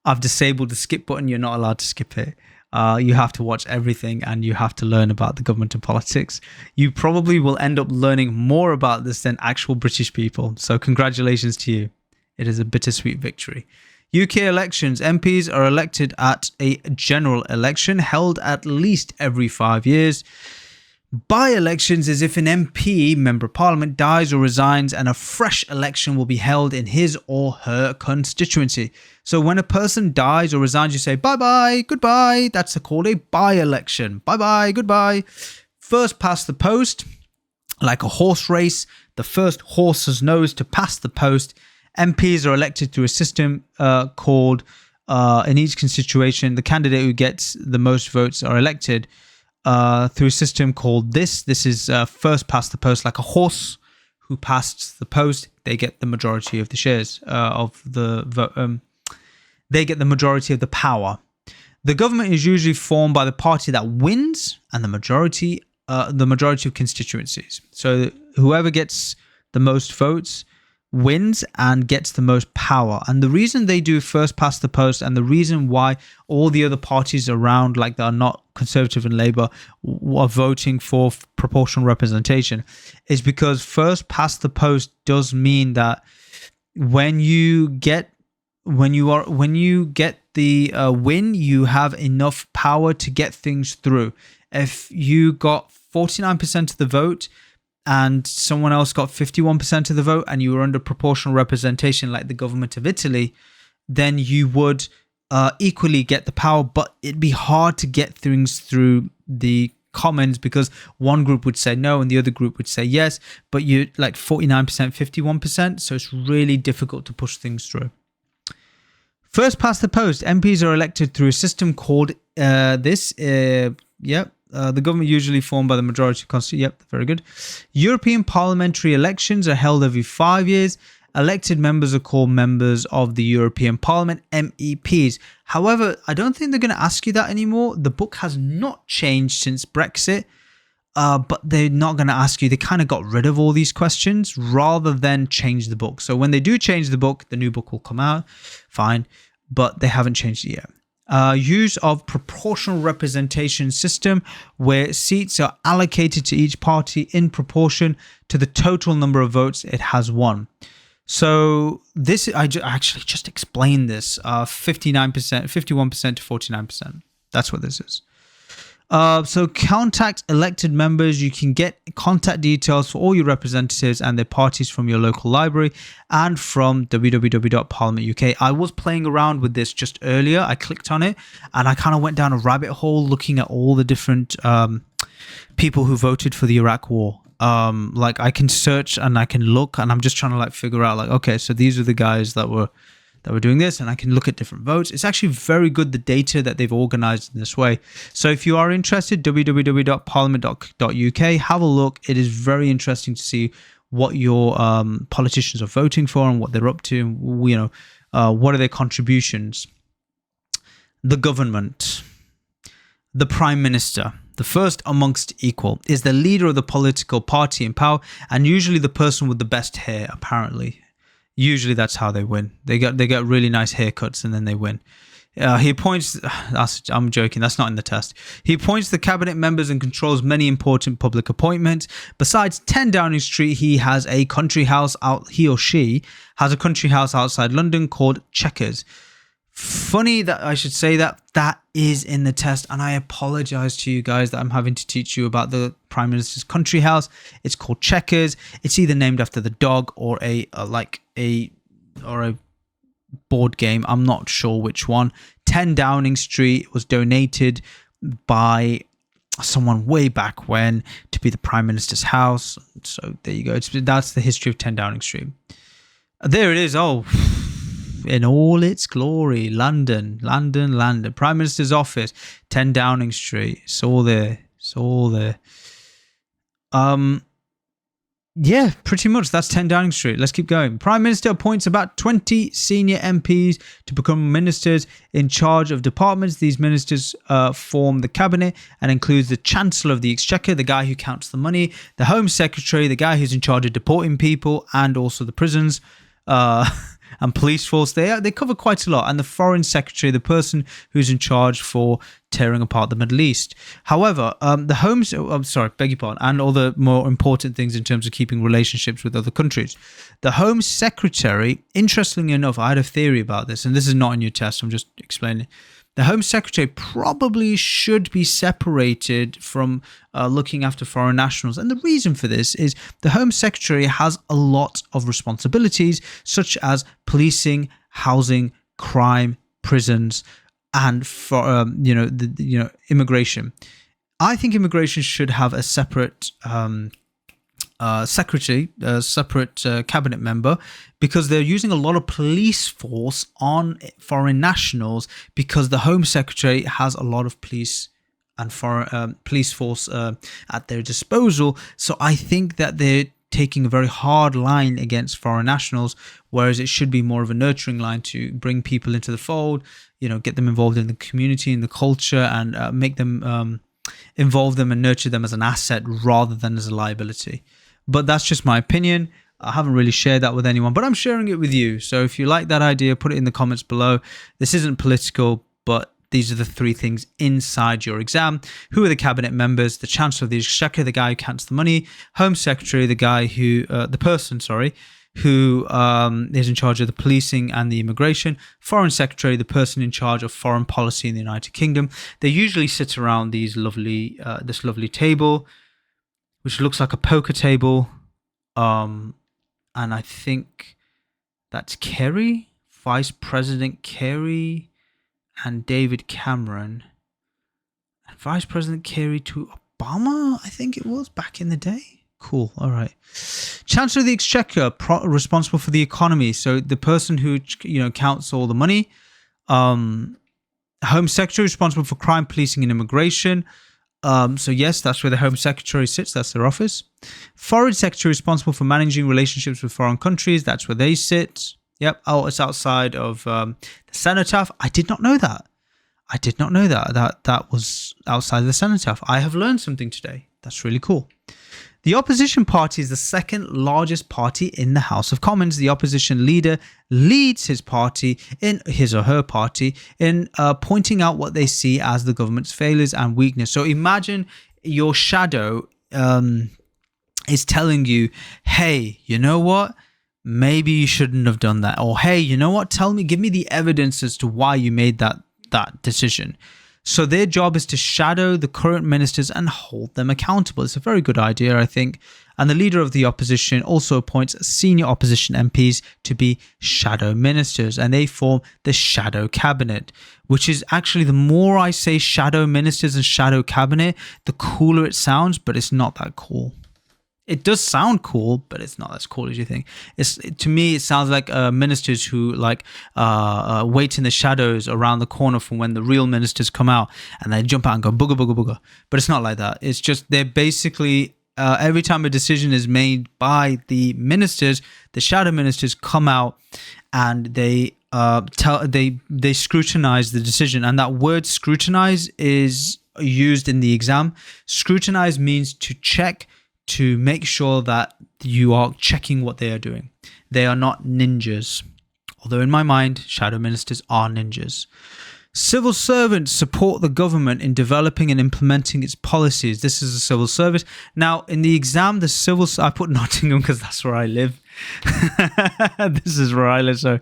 [SPEAKER 1] I've disabled the skip button. You're not allowed to skip it. You have to watch everything and you have to learn about the government and politics. You probably will end up learning more about this than actual British people. So congratulations to you. It is a bittersweet victory. UK elections. MPs are elected at a general election held at least every 5 years. By-elections is if an MP, Member of Parliament, dies or resigns and a fresh election will be held in his or her constituency. So when a person dies or resigns, you say bye-bye, goodbye. That's called a by-election. Bye-bye, goodbye. First past the post, like a horse race. The first horse's nose to pass the post. MPs are elected through a system called, in each constitution, the candidate who gets the most votes are elected through a system called this. This is first past the post, like a horse who passed the post. They get the majority of the shares of the vote. They get the majority of the power. The government is usually formed by the party that wins and the majority of constituencies. So whoever gets the most votes wins and gets the most power. And the reason they do first past the post and the reason why all the other parties around, like that are not Conservative and Labour, are voting for proportional representation is because first past the post does mean that when you get the win, you have enough power to get things through. If you got 49% of the vote and someone else got 51% of the vote and you were under proportional representation like the government of Italy, then you would equally get the power, but it'd be hard to get things through the Commons because one group would say no and the other group would say yes, but you like 49%, 51%, so it's really difficult to push things through. First past the post, MPs are elected through a system called the government usually formed by the majority of constituencies. Yep, very good. European parliamentary elections are held every 5 years. Elected members are called members of the European Parliament, MEPs. However, I don't think they're going to ask you that anymore. The book has not changed since Brexit, but they're not going to ask you. They kind of got rid of all these questions rather than change the book. So when they do change the book, the new book will come out, fine, but they haven't changed it yet. Use of proportional representation system where seats are allocated to each party in proportion to the total number of votes it has won. So this, I actually just explained this, 51% to 49%. That's what this is. So contact elected members. You can get contact details for all your representatives and their parties from your local library and from www.parliament.uk. I was playing around with this just earlier. I clicked on it and I kind of went down a rabbit hole looking at all the different people who voted for the Iraq war. Like I can search and I can look, and I'm just trying to like figure out like, okay, so these are the guys that were doing this, and I can look at different votes. It's actually very good, the data that they've organized in this way. So if you are interested, www.parliament.uk, have a look. It is very interesting to see what your politicians are voting for and what they're up to, and, you know, what are their contributions. The government, the Prime Minister, the first amongst equal, is the leader of the political party in power, and usually the person with the best hair, apparently. Usually that's how they win. They get really nice haircuts and then they win. He appoints, I'm joking, that's not in the test. He appoints the cabinet members and controls many important public appointments. Besides 10 Downing Street, he has a country house he or she has a country house outside London called Chequers. Funny that I should say that is in the test, and I apologize to you guys that I'm having to teach you about the Prime Minister's country house. It's called Chequers. It's either named after the dog or a board game. I'm not sure which one. 10 Downing Street was donated by someone way back when to be the Prime Minister's house. So there you go. That's the history of 10 Downing Street. There it is. Oh, in all its glory. London. Prime Minister's office, 10 Downing Street. It's all there. Yeah, pretty much. That's 10 Downing Street. Let's keep going. Prime Minister appoints about 20 senior MPs to become ministers in charge of departments. These ministers form the cabinet and includes the Chancellor of the Exchequer, the guy who counts the money, the Home Secretary, the guy who's in charge of deporting people, and also the prisons. And police force, they cover quite a lot, and the Foreign Secretary, the person who's in charge for tearing apart the Middle East. However, and all the more important things in terms of keeping relationships with other countries. The Home Secretary, interestingly enough, I had a theory about this, and this is not in your test, I'm just explaining. The Home Secretary probably should be separated from looking after foreign nationals. And the reason for this is the Home Secretary has a lot of responsibilities, such as policing, housing, crime, prisons, and for immigration. I think immigration should have a separate secretary, a separate cabinet member, because they're using a lot of police force on foreign nationals, because the Home Secretary has a lot of police and foreign police force at their disposal. So I think that they're taking a very hard line against foreign nationals, whereas it should be more of a nurturing line to bring people into the fold, get them involved in the community and the culture, and make them involve them and nurture them as an asset rather than as a liability. But that's just my opinion. I haven't really shared that with anyone, but I'm sharing it with you. So if you like that idea, put it in the comments below. This isn't political, but these are the three things inside your exam. Who are the cabinet members? The Chancellor of the Exchequer, the guy who counts the money. Home Secretary, the guy who, who is in charge of the policing and the immigration. Foreign Secretary, the person in charge of foreign policy in the United Kingdom. They usually sit around this lovely table, which looks like a poker table. And I think that's Kerry, Vice President Kerry, and David Cameron. And Vice President Kerry to Obama, I think it was, back in the day. Cool, all right. Chancellor of the Exchequer, responsible for the economy. So the person who, counts all the money. Home Secretary, responsible for crime, policing, and immigration. So yes, that's where the Home Secretary sits. That's their office. Foreign Secretary, responsible for managing relationships with foreign countries. That's where they sit. Yep. Oh, it's outside of the Cenotaph. I did not know that. That was outside of the Cenotaph. I have learned something today. That's really cool. The opposition party is the second largest party in the House of Commons. The opposition leader leads his party, in his or her party, in pointing out what they see as the government's failures and weakness. So imagine your shadow is telling you, hey, you know what? Maybe you shouldn't have done that. Or, hey, you know what? Give me the evidence as to why you made that decision. So their job is to shadow the current ministers and hold them accountable. It's a very good idea, I think. And the leader of the opposition also appoints senior opposition MPs to be shadow ministers, and they form the shadow cabinet, which is actually, the more I say shadow ministers and shadow cabinet, the cooler it sounds, but it's not that cool. It does sound cool, but it's not as cool as you think. To me, it sounds like ministers who wait in the shadows around the corner from when the real ministers come out, and they jump out and go booga booga booga. But it's not like that. It's just they're basically every time a decision is made by the ministers, the shadow ministers come out and they scrutinize the decision. And that word scrutinize is used in the exam. Scrutinize means to check, to make sure that you are checking what they are doing. They are not ninjas. Although in my mind, shadow ministers are ninjas. Civil servants support the government in developing and implementing its policies. This is a civil service. Now, in the exam, I put Nottingham because that's where I live. This is where I live. So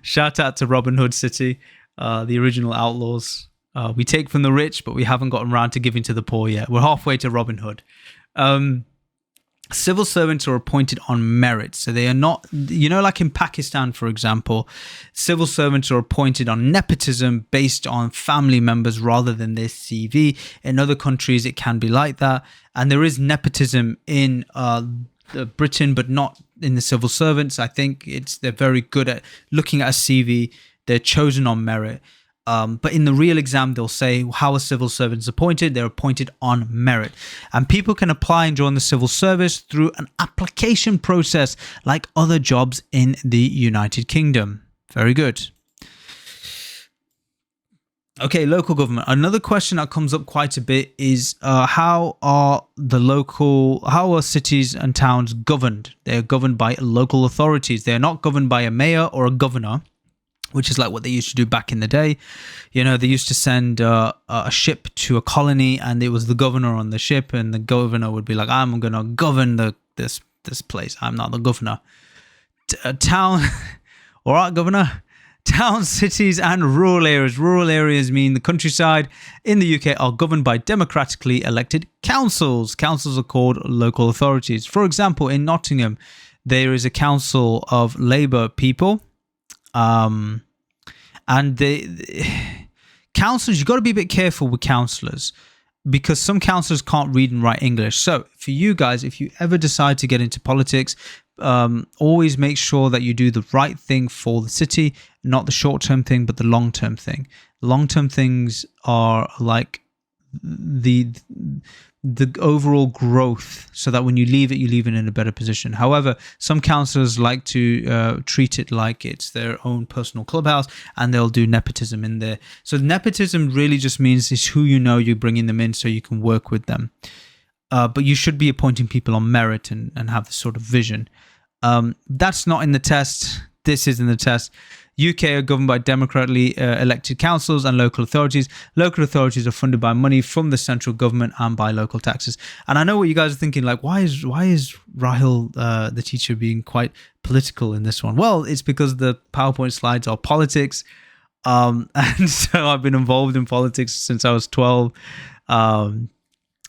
[SPEAKER 1] shout out to Robin Hood City, the original outlaws. We take from the rich, but we haven't gotten around to giving to the poor yet. We're halfway to Robin Hood. Civil servants are appointed on merit. So they are not, like in Pakistan, for example, civil servants are appointed on nepotism based on family members rather than their CV. In other countries, it can be like that. And there is nepotism in Britain, but not in the civil servants. I think they're very good at looking at a CV. They're chosen on merit. But in the real exam, they'll say how a civil servant is appointed. They're appointed on merit. And people can apply and join the civil service through an application process like other jobs in the United Kingdom. Very good. Okay, local government. Another question that comes up quite a bit is how are cities and towns governed? They're governed by local authorities. They're not governed by a mayor or a governor, which is like what they used to do back in the day. They used to send a ship to a colony, and it was the governor on the ship, and the governor would be like, I'm going to govern this place. I'm not the governor. Town, all right, governor. Towns, cities, and rural areas. Rural areas mean the countryside in the UK are governed by democratically elected councils. Councils are called local authorities. For example, in Nottingham, there is a council of Labour people. And the councillors, you've got to be a bit careful with councillors because some councillors can't read and write English. So for you guys, if you ever decide to get into politics, always make sure that you do the right thing for the city, not the short-term thing, but the long-term thing. Long-term things are like the overall growth, so that when you leave it in a better position. However, some councillors like to treat it like it's their own personal clubhouse, and they'll do nepotism in there. So nepotism really just means it's who you're bringing them in so you can work with them. But you should be appointing people on merit and have this sort of vision. That's not in the test. This is in the test. UK are governed by democratically elected councils and local authorities. Local authorities are funded by money from the central government and by local taxes. And I know what you guys are thinking, like, why is Rahil, the teacher, being quite political in this one? Well, it's because the PowerPoint slides are politics. And so I've been involved in politics since I was 12.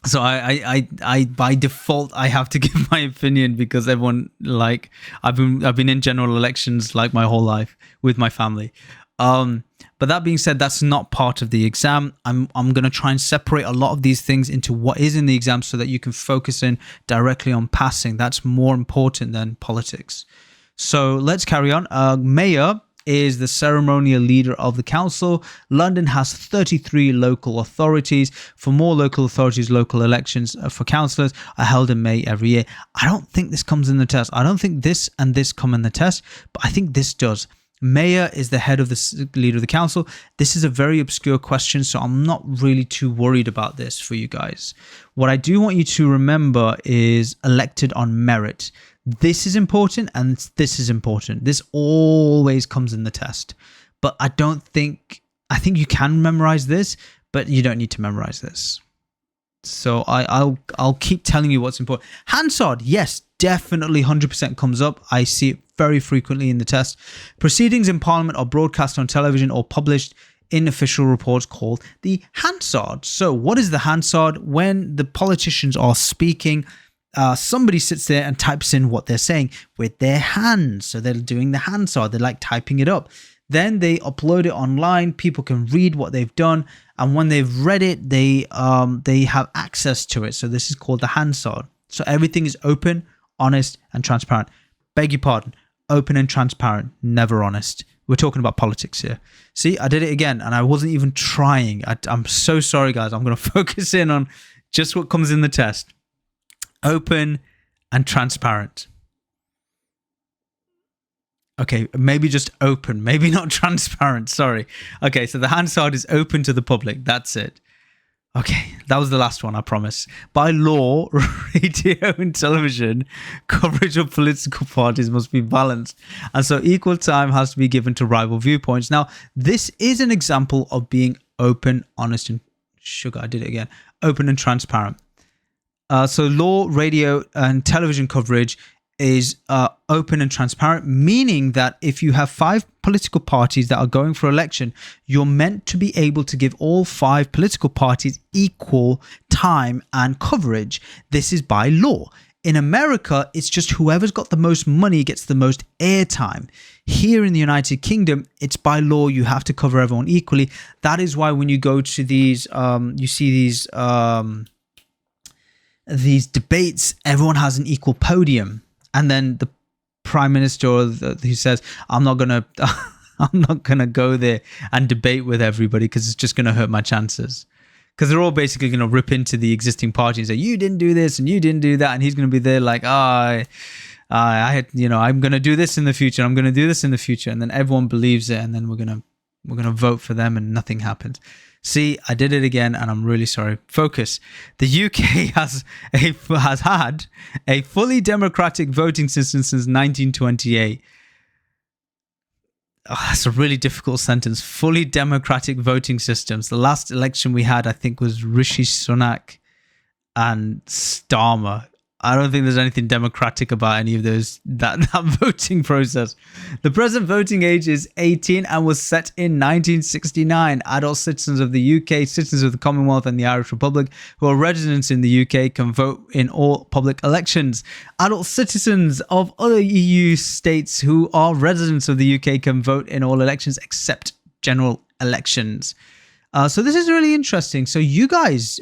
[SPEAKER 1] So I by default I have to give my opinion because everyone, like, I've been in general elections like my whole life with my family. But that being said, that's not part of the exam. I'm going to try and separate a lot of these things into what is in the exam so that you can focus in directly on passing. That's more important than politics. So let's carry on. Mayor is the ceremonial leader of the council. London has 33 local authorities. For more local authorities, local elections for councillors are held in May every year. I don't think this comes in the test. I don't think this and this come in the test, but I think this does. Mayor is the head of the leader of the council. This is a very obscure question, so I'm not really too worried about this for you guys. What I do want you to remember is elected on merit. This is important and this is important. This always comes in the test. But I think you can memorize this, but you don't need to memorize this. So I'll keep telling you what's important. Hansard, yes, definitely 100% comes up. I see it very frequently in the test. Proceedings in Parliament are broadcast on television or published in official reports called the Hansard. So what is the Hansard? When the politicians are speaking, somebody sits there and types in what they're saying with their hands. So they're doing the Hansard. They're like typing it up. Then they upload it online. People can read what they've done. And when they've read it, they have access to it. So this is called the Hansard. So everything is open, honest, and transparent. Beg your pardon. Open and transparent, never honest. We're talking about politics here. See, I did it again, and I wasn't even trying. I'm so sorry, guys. I'm going to focus in on just what comes in the test. Open and transparent. Okay, maybe just open, maybe not transparent. Sorry. Okay, so the Hansard is open to the public. That's it. Okay, that was the last one, I promise. By law, radio and television coverage of political parties must be balanced, and so equal time has to be given to rival viewpoints. Now, this is an example of being open, honest, and I did it again. Open and transparent. So law, radio, and television coverage is open and transparent, meaning that if you have 5 political parties that are going for election, you're meant to be able to give all 5 political parties equal time and coverage. This is by law. In America, it's just whoever's got the most money gets the most airtime. Here in the United Kingdom, it's by law. You have to cover everyone equally. That is why when you go to these, you see these debates, everyone has an equal podium. And then the prime minister who says, I'm not gonna go there and debate with everybody because it's just gonna hurt my chances. Because they're all basically gonna rip into the existing party and say, you didn't do this and you didn't do that, and he's gonna be there like, I'm gonna do this in the future. I'm gonna do this in the future, and then everyone believes it, and then we're gonna vote for them, and nothing happens. See, I did it again, and I'm really sorry. Focus. The UK has had a fully democratic voting system since 1928. Oh, that's a really difficult sentence. Fully democratic voting systems. The last election we had, I think, was Rishi Sunak and Starmer. I don't think there's anything democratic about any of those, that voting process. The present voting age is 18 and was set in 1969. Adult citizens of the UK, citizens of the Commonwealth and the Irish Republic who are residents in the UK can vote in all public elections. Adult citizens of other EU states who are residents of the UK can vote in all elections except general elections. So this is really interesting. So you guys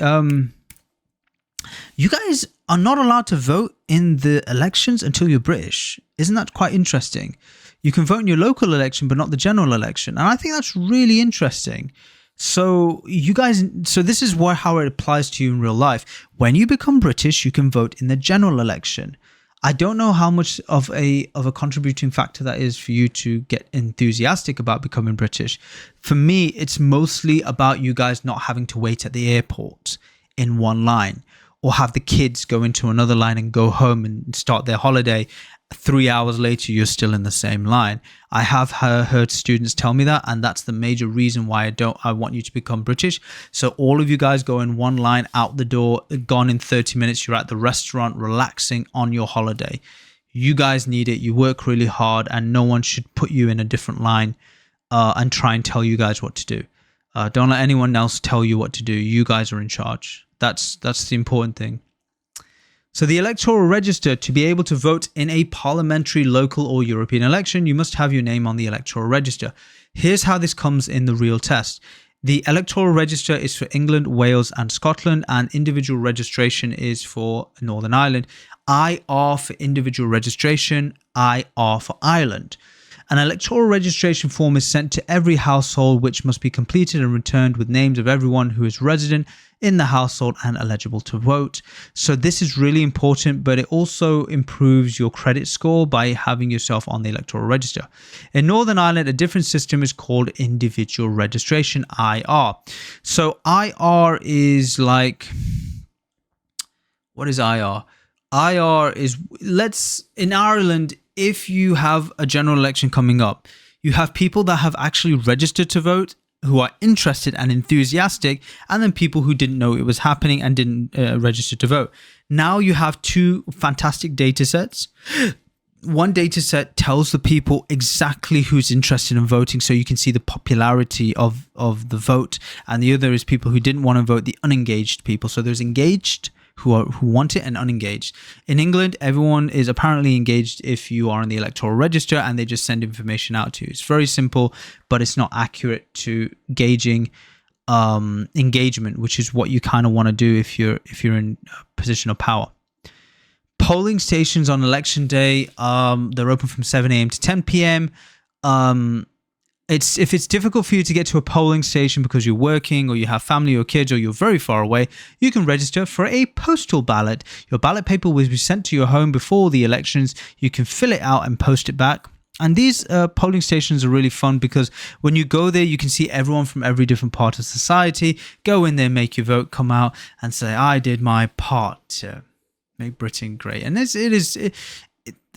[SPEAKER 1] are not allowed to vote in the elections until you're British. Isn't that quite interesting? You can vote in your local election, but not the general election. And I think that's really interesting. So this is how it applies to you in real life. When you become British, you can vote in the general election. I don't know how much of a contributing factor that is for you to get enthusiastic about becoming British. For me, it's mostly about you guys not having to wait at the airport in one line, or have the kids go into another line and go home and start their holiday. 3 hours later, you're still in the same line. I have heard students tell me that, and that's the major reason why I want you to become British. So all of you guys go in one line, out the door, gone in 30 minutes. You're at the restaurant, relaxing on your holiday. You guys need it. You work really hard, and no one should put you in a different line and try and tell you guys what to do. Don't let anyone else tell you what to do. You guys are in charge. That's the important thing. So the electoral register, to be able to vote in a parliamentary, local or European election, you must have your name on the electoral register. Here's how this comes in the real test. The electoral register is for England, Wales and Scotland, and individual registration is for Northern Ireland. IR for individual registration, IR for Ireland. An electoral registration form is sent to every household, which must be completed and returned with names of everyone who is resident in the household and eligible to vote. So this is really important, but it also improves your credit score by having yourself on the electoral register. In Northern Ireland, a different system is called individual registration, IR. So IR is like, what is IR? IR is, in Ireland, if you have a general election coming up, you have people that have actually registered to vote, who are interested and enthusiastic, and then people who didn't know it was happening and didn't register to vote. Now you have 2 fantastic data sets. one data set tells the people exactly who's interested in voting, so you can see the popularity of the vote, and the other is people who didn't want to vote, the unengaged people. So there's engaged who want it and unengaged. In England, everyone is apparently engaged if you are on the electoral register, and they just send information out to you. It's very simple, but it's not accurate to gauging engagement, which is what you kind of want to do if you're in a position of power. Polling stations on election day, they're open from 7 a.m. to 10 p.m. If it's difficult for you to get to a polling station because you're working or you have family or kids or you're very far away, you can register for a postal ballot. Your ballot paper will be sent to your home before the elections. You can fill it out and post it back. And these polling stations are really fun because when you go there, you can see everyone from every different part of society. Go in there, make your vote, come out and say, I did my part to make Britain great. And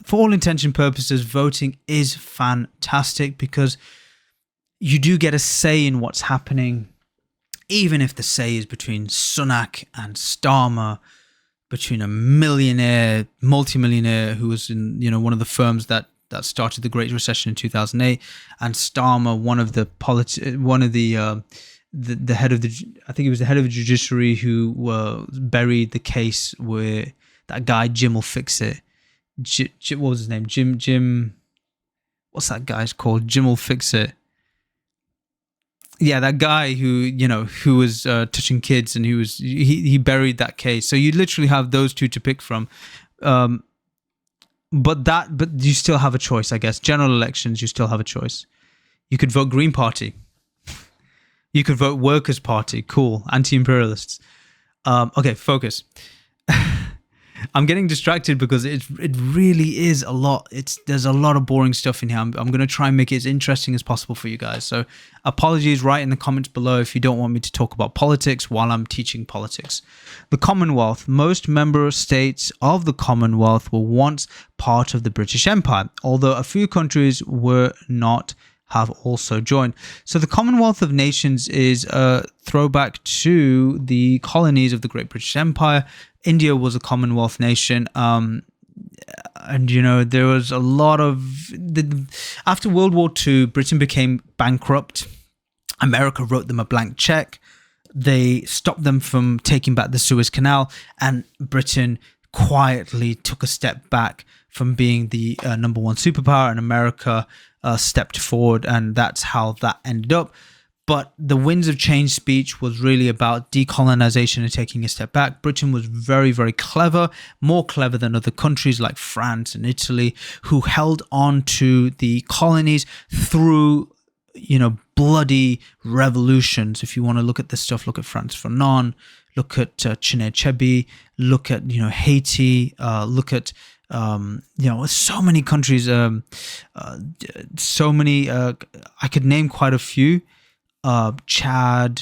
[SPEAKER 1] for all intents and purposes, voting is fantastic because you do get a say in what's happening, even if the say is between Sunak and Starmer, between a millionaire, multimillionaire who was in one of the firms that started the Great Recession in 2008, and Starmer, the head of I think he was the head of the judiciary who buried the case where that guy Jim will fix it. What was his name? Jim. What's that guy's called? Jim will fix it. Yeah, that guy who was touching kids, and he buried that case. So you literally have those two to pick from. But you still have a choice, I guess. General elections, you still have a choice. You could vote Green Party. You could vote Workers' Party. Cool. Anti-imperialists. Okay, focus. I'm getting distracted because it really is a lot. There's a lot of boring stuff in here. I'm going to try and make it as interesting as possible for you guys. So apologies, write in the comments below if you don't want me to talk about politics while I'm teaching politics. The Commonwealth. Most member states of the Commonwealth were once part of the British Empire, although a few countries were not have also joined. So the Commonwealth of Nations is a throwback to the colonies of the Great British Empire. India was a Commonwealth nation. And, there was a lot of... After World War II, Britain became bankrupt. America wrote them a blank check. They stopped them from taking back the Suez Canal. And Britain quietly took a step back from being the number one superpower. And America stepped forward. And that's how that ended up. But the Winds of Change speech was really about decolonization and taking a step back. Britain was very, very clever, more clever than other countries like France and Italy, who held on to the colonies through, bloody revolutions. If you want to look at this stuff, look at France Fanon, look at Chinua Achebe, look at, Haiti, look at, so many countries, I could name quite a few. Chad,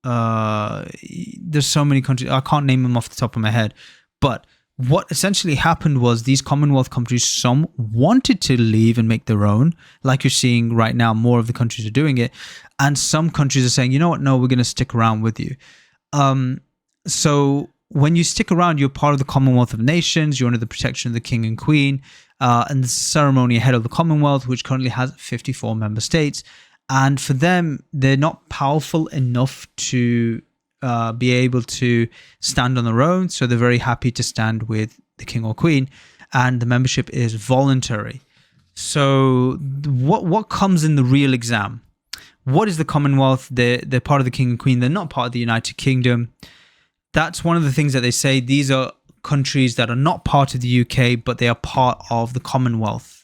[SPEAKER 1] there's so many countries, I can't name them off the top of my head, but what essentially happened was these Commonwealth countries, some wanted to leave and make their own, like you're seeing right now, more of the countries are doing it, and some countries are saying, you know what, no, we're going to stick around with you. So when you stick around, you're part of the Commonwealth of Nations, you're under the protection of the King and Queen, and the ceremony ahead of the Commonwealth, which currently has 54 member states. And for them, they're not powerful enough to be able to stand on their own. So they're very happy to stand with the King or Queen. And the membership is voluntary. So what comes in the real exam? What is the Commonwealth? They're part of the King and Queen. They're not part of the United Kingdom. That's one of the things that they say. These are countries that are not part of the UK, but they are part of the Commonwealth.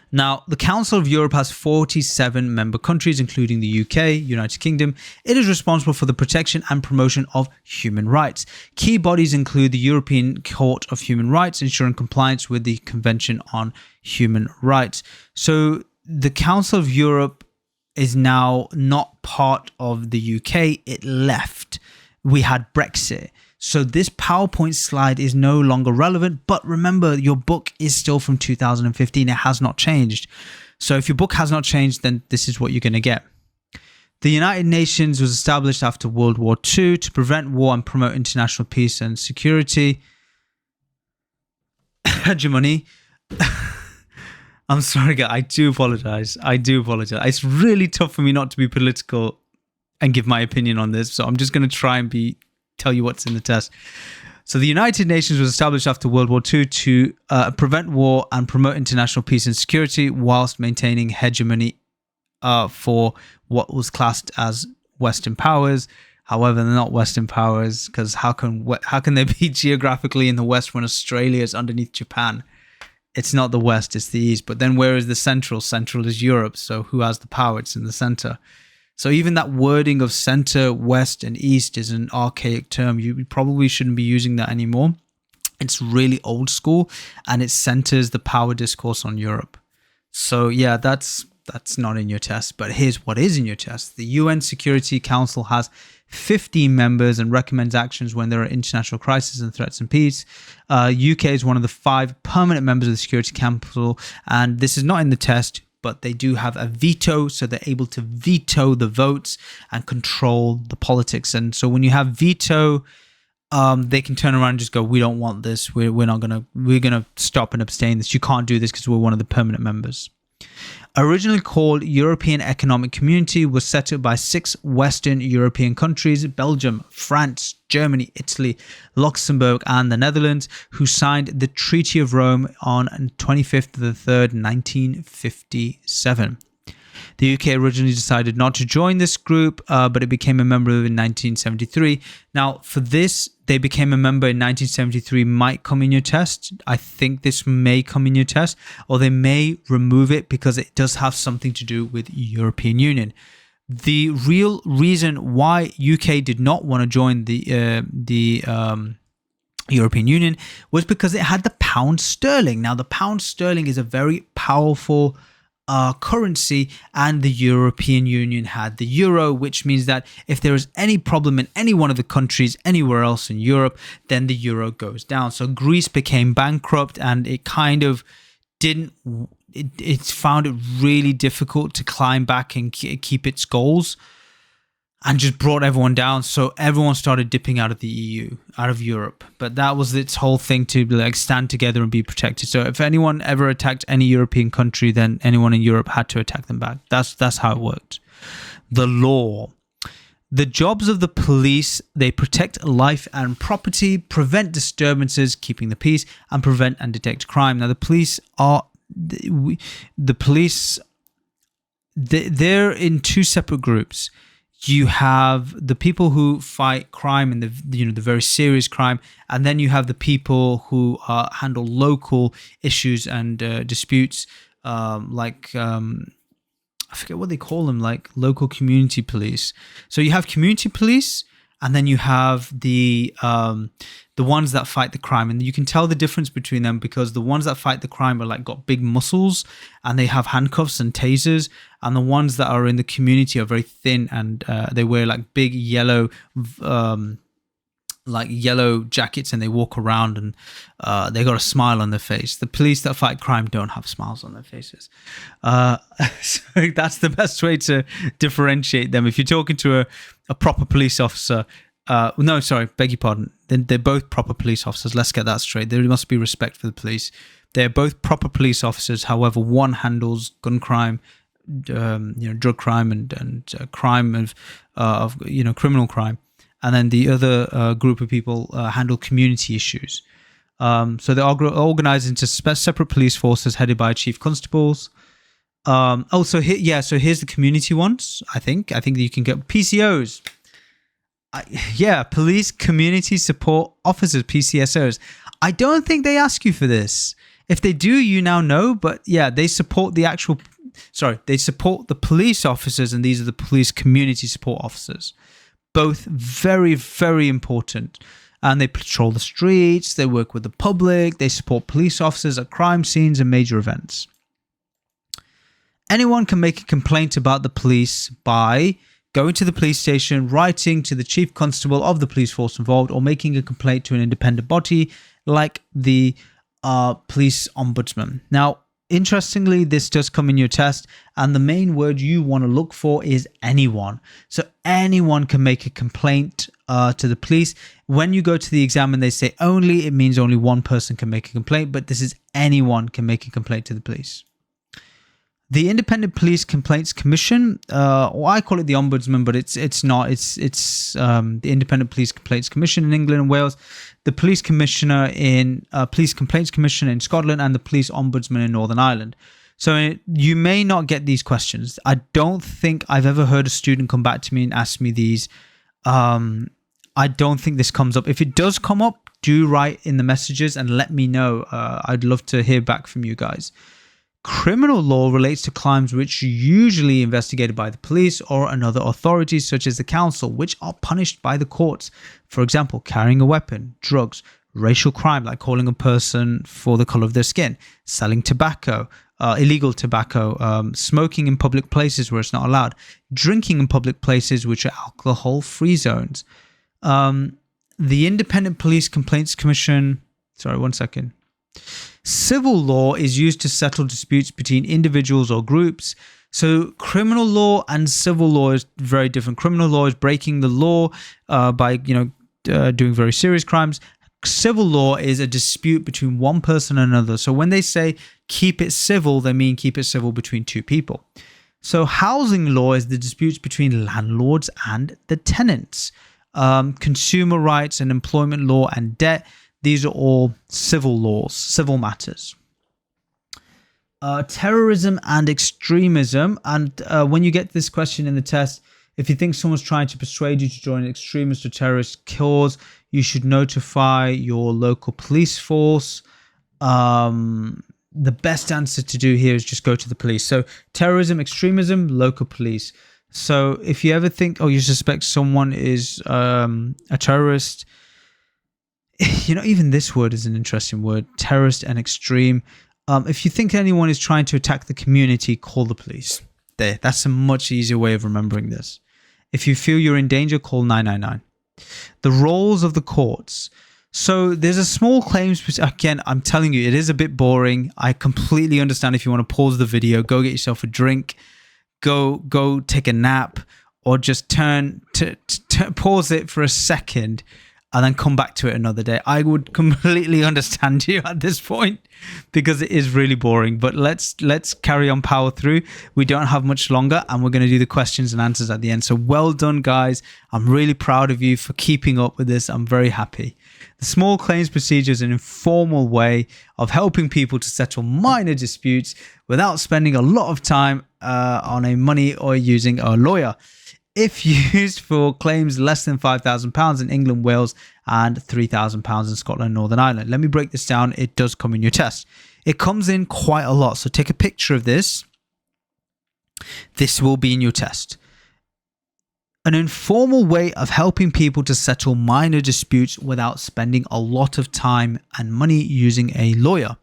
[SPEAKER 1] Now, the Council of Europe has 47 member countries, including the UK, United Kingdom. It is responsible for the protection and promotion of human rights. Key bodies include the European Court of Human Rights, ensuring compliance with the Convention on Human Rights. So the Council of Europe is now not part of the UK. It left. We had Brexit. So this PowerPoint slide is no longer relevant, but remember, your book is still from 2015. It has not changed. So if your book has not changed, then this is what you're going to get. The United Nations was established after World War II to prevent war and promote international peace and security. hegemony. I'm sorry, guys. I do apologize. It's really tough for me not to be political and give my opinion on this. So I'm just going to try and tell you what's in the test. So the United Nations was established after World War II to prevent war and promote international peace and security whilst maintaining hegemony for what was classed as Western powers. However, they're not Western powers, because how can they be geographically in the West when Australia is underneath Japan? It's not the West, it's the East. But then where is the Central? Central is Europe. So who has the power? It's in the center. So even that wording of center, West, and East is an archaic term. You probably shouldn't be using that anymore. It's really old school, and it centers the power discourse on Europe. So yeah, that's not in your test. But here's what is in your test. The UN Security Council has 15 members and recommends actions when there are international crises and threats and peace. UK is one of the 5 permanent members of the Security Council, and this is not in the test, but they do have a veto, so they're able to veto the votes and control the politics. And so when you have veto, they can turn around and just go, we don't want this. We're gonna stop and abstain this. You can't do this because we're one of the permanent members. Originally called European Economic Community, was set up by 6 Western European countries: Belgium, France, Germany, Italy, Luxembourg, and the Netherlands, who signed the Treaty of Rome on 25th of the 3rd, 1957. The UK originally decided not to join this group, but it became a member in 1973. Now, for this, they became a member in 1973 might come in your test. I think this may come in your test, or they may remove it because it does have something to do with European Union. The real reason why UK did not want to join the European Union was because it had the pound sterling. Now, the pound sterling is a very powerful currency, and the European Union had the euro, which means that if there is any problem in any one of the countries anywhere else in Europe, then the euro goes down. So Greece became bankrupt, and it kind of it found it really difficult to climb back and keep its goals, and just brought everyone down. So everyone started dipping out of the EU, out of Europe. But that was its whole thing, to like stand together and be protected. So if anyone ever attacked any European country, then anyone in Europe had to attack them back. That's how it worked. The law. The jobs of the police: they protect life and property, prevent disturbances, keeping the peace, and prevent and detect crime. Now, the police they're in 2 separate groups. You have the people who fight crime and the very serious crime, and then you have the people who handle local issues and disputes, I forget what they call them, like local community police. So you have community police, and then you have the ones that fight the crime, and you can tell the difference between them because the ones that fight the crime are like got big muscles and they have handcuffs and tasers, and the ones that are in the community are very thin and they wear like big yellow jackets, and they walk around and they got a smile on their face. The police that fight crime don't have smiles on their faces. So that's the best way to differentiate them. If you're talking to a proper police officer, beg your pardon. Then they're both proper police officers. Let's get that straight. There must be respect for the police. They're both proper police officers. However, one handles gun crime, drug crime, and crime of criminal crime, and then the other group of people handle community issues. So they are organized into separate police forces headed by chief constables. So here's the community ones. I think that you can get PCOs. Police Community Support Officers, PCSOs. I don't think they ask you for this. If they do, you now know. But yeah, they support they support the police officers, and these are the police community support officers. Both very, very important. And they patrol the streets, they work with the public, they support police officers at crime scenes and major events. Anyone can make a complaint about the police by going to the police station, writing to the chief constable of the police force involved, or making a complaint to an independent body like the police ombudsman. Now, interestingly, this does come in your test, and the main word you want to look for is anyone. So anyone can make a complaint to the police. When you go to the exam and they say only, it means only one person can make a complaint, but this is anyone can make a complaint to the police. The Independent Police Complaints Commission, or I call it the Ombudsman, but it's not. It's the Independent Police Complaints Commission in England and Wales, the Police Commissioner in Police Complaints Commission in Scotland, and the Police Ombudsman in Northern Ireland. So you may not get these questions. I don't think I've ever heard a student come back to me and ask me these. I don't think this comes up. If it does come up, do write in the messages and let me know. I'd love to hear back from you guys. Criminal law relates to crimes which are usually investigated by the police or another authorities such as the council, which are punished by the courts. For example, carrying a weapon, drugs, racial crime like calling a person for the color of their skin, selling tobacco, illegal tobacco, smoking in public places where it's not allowed, drinking in public places which are alcohol-free zones. The Independent Police Complaints Commission, sorry, one second. Civil law is used to settle disputes between individuals or groups. So criminal law and civil law is very different. Criminal law is breaking the law by doing very serious crimes. Civil law is a dispute between one person and another. So when they say keep it civil, they mean keep it civil between two people. So housing law is the disputes between landlords and the tenants. Consumer rights and employment law and debt. These are all civil laws, civil matters. Terrorism and extremism. And when you get this question in the test, if you think someone's trying to persuade you to join an extremist or terrorist cause, you should notify your local police force. The best answer to do here is just go to the police. So terrorism, extremism, local police. So if you ever think, you suspect someone is a terrorist, even this word is an interesting word, terrorist and extreme. If you think anyone is trying to attack the community, call the police. That's a much easier way of remembering this. If you feel you're in danger, call 999. The roles of the courts. So there's a small claims, again, I'm telling you, it is a bit boring. I completely understand if you want to pause the video, go get yourself a drink, go take a nap, or just pause it for a second and then come back to it another day. I would completely understand you at this point because it is really boring. But let's carry on, power through. We don't have much longer and we're going to do the questions and answers at the end. So well done, guys. I'm really proud of you for keeping up with this. I'm very happy. The small claims procedure is an informal way of helping people to settle minor disputes without spending a lot of time on a money or using a lawyer. If used for claims less than £5,000 in England, Wales, and £3,000 in Scotland and Northern Ireland. Let me break this down. It does come in your test. It comes in quite a lot. So take a picture of this. This will be in your test. An informal way of helping people to settle minor disputes without spending a lot of time and money using a lawyer.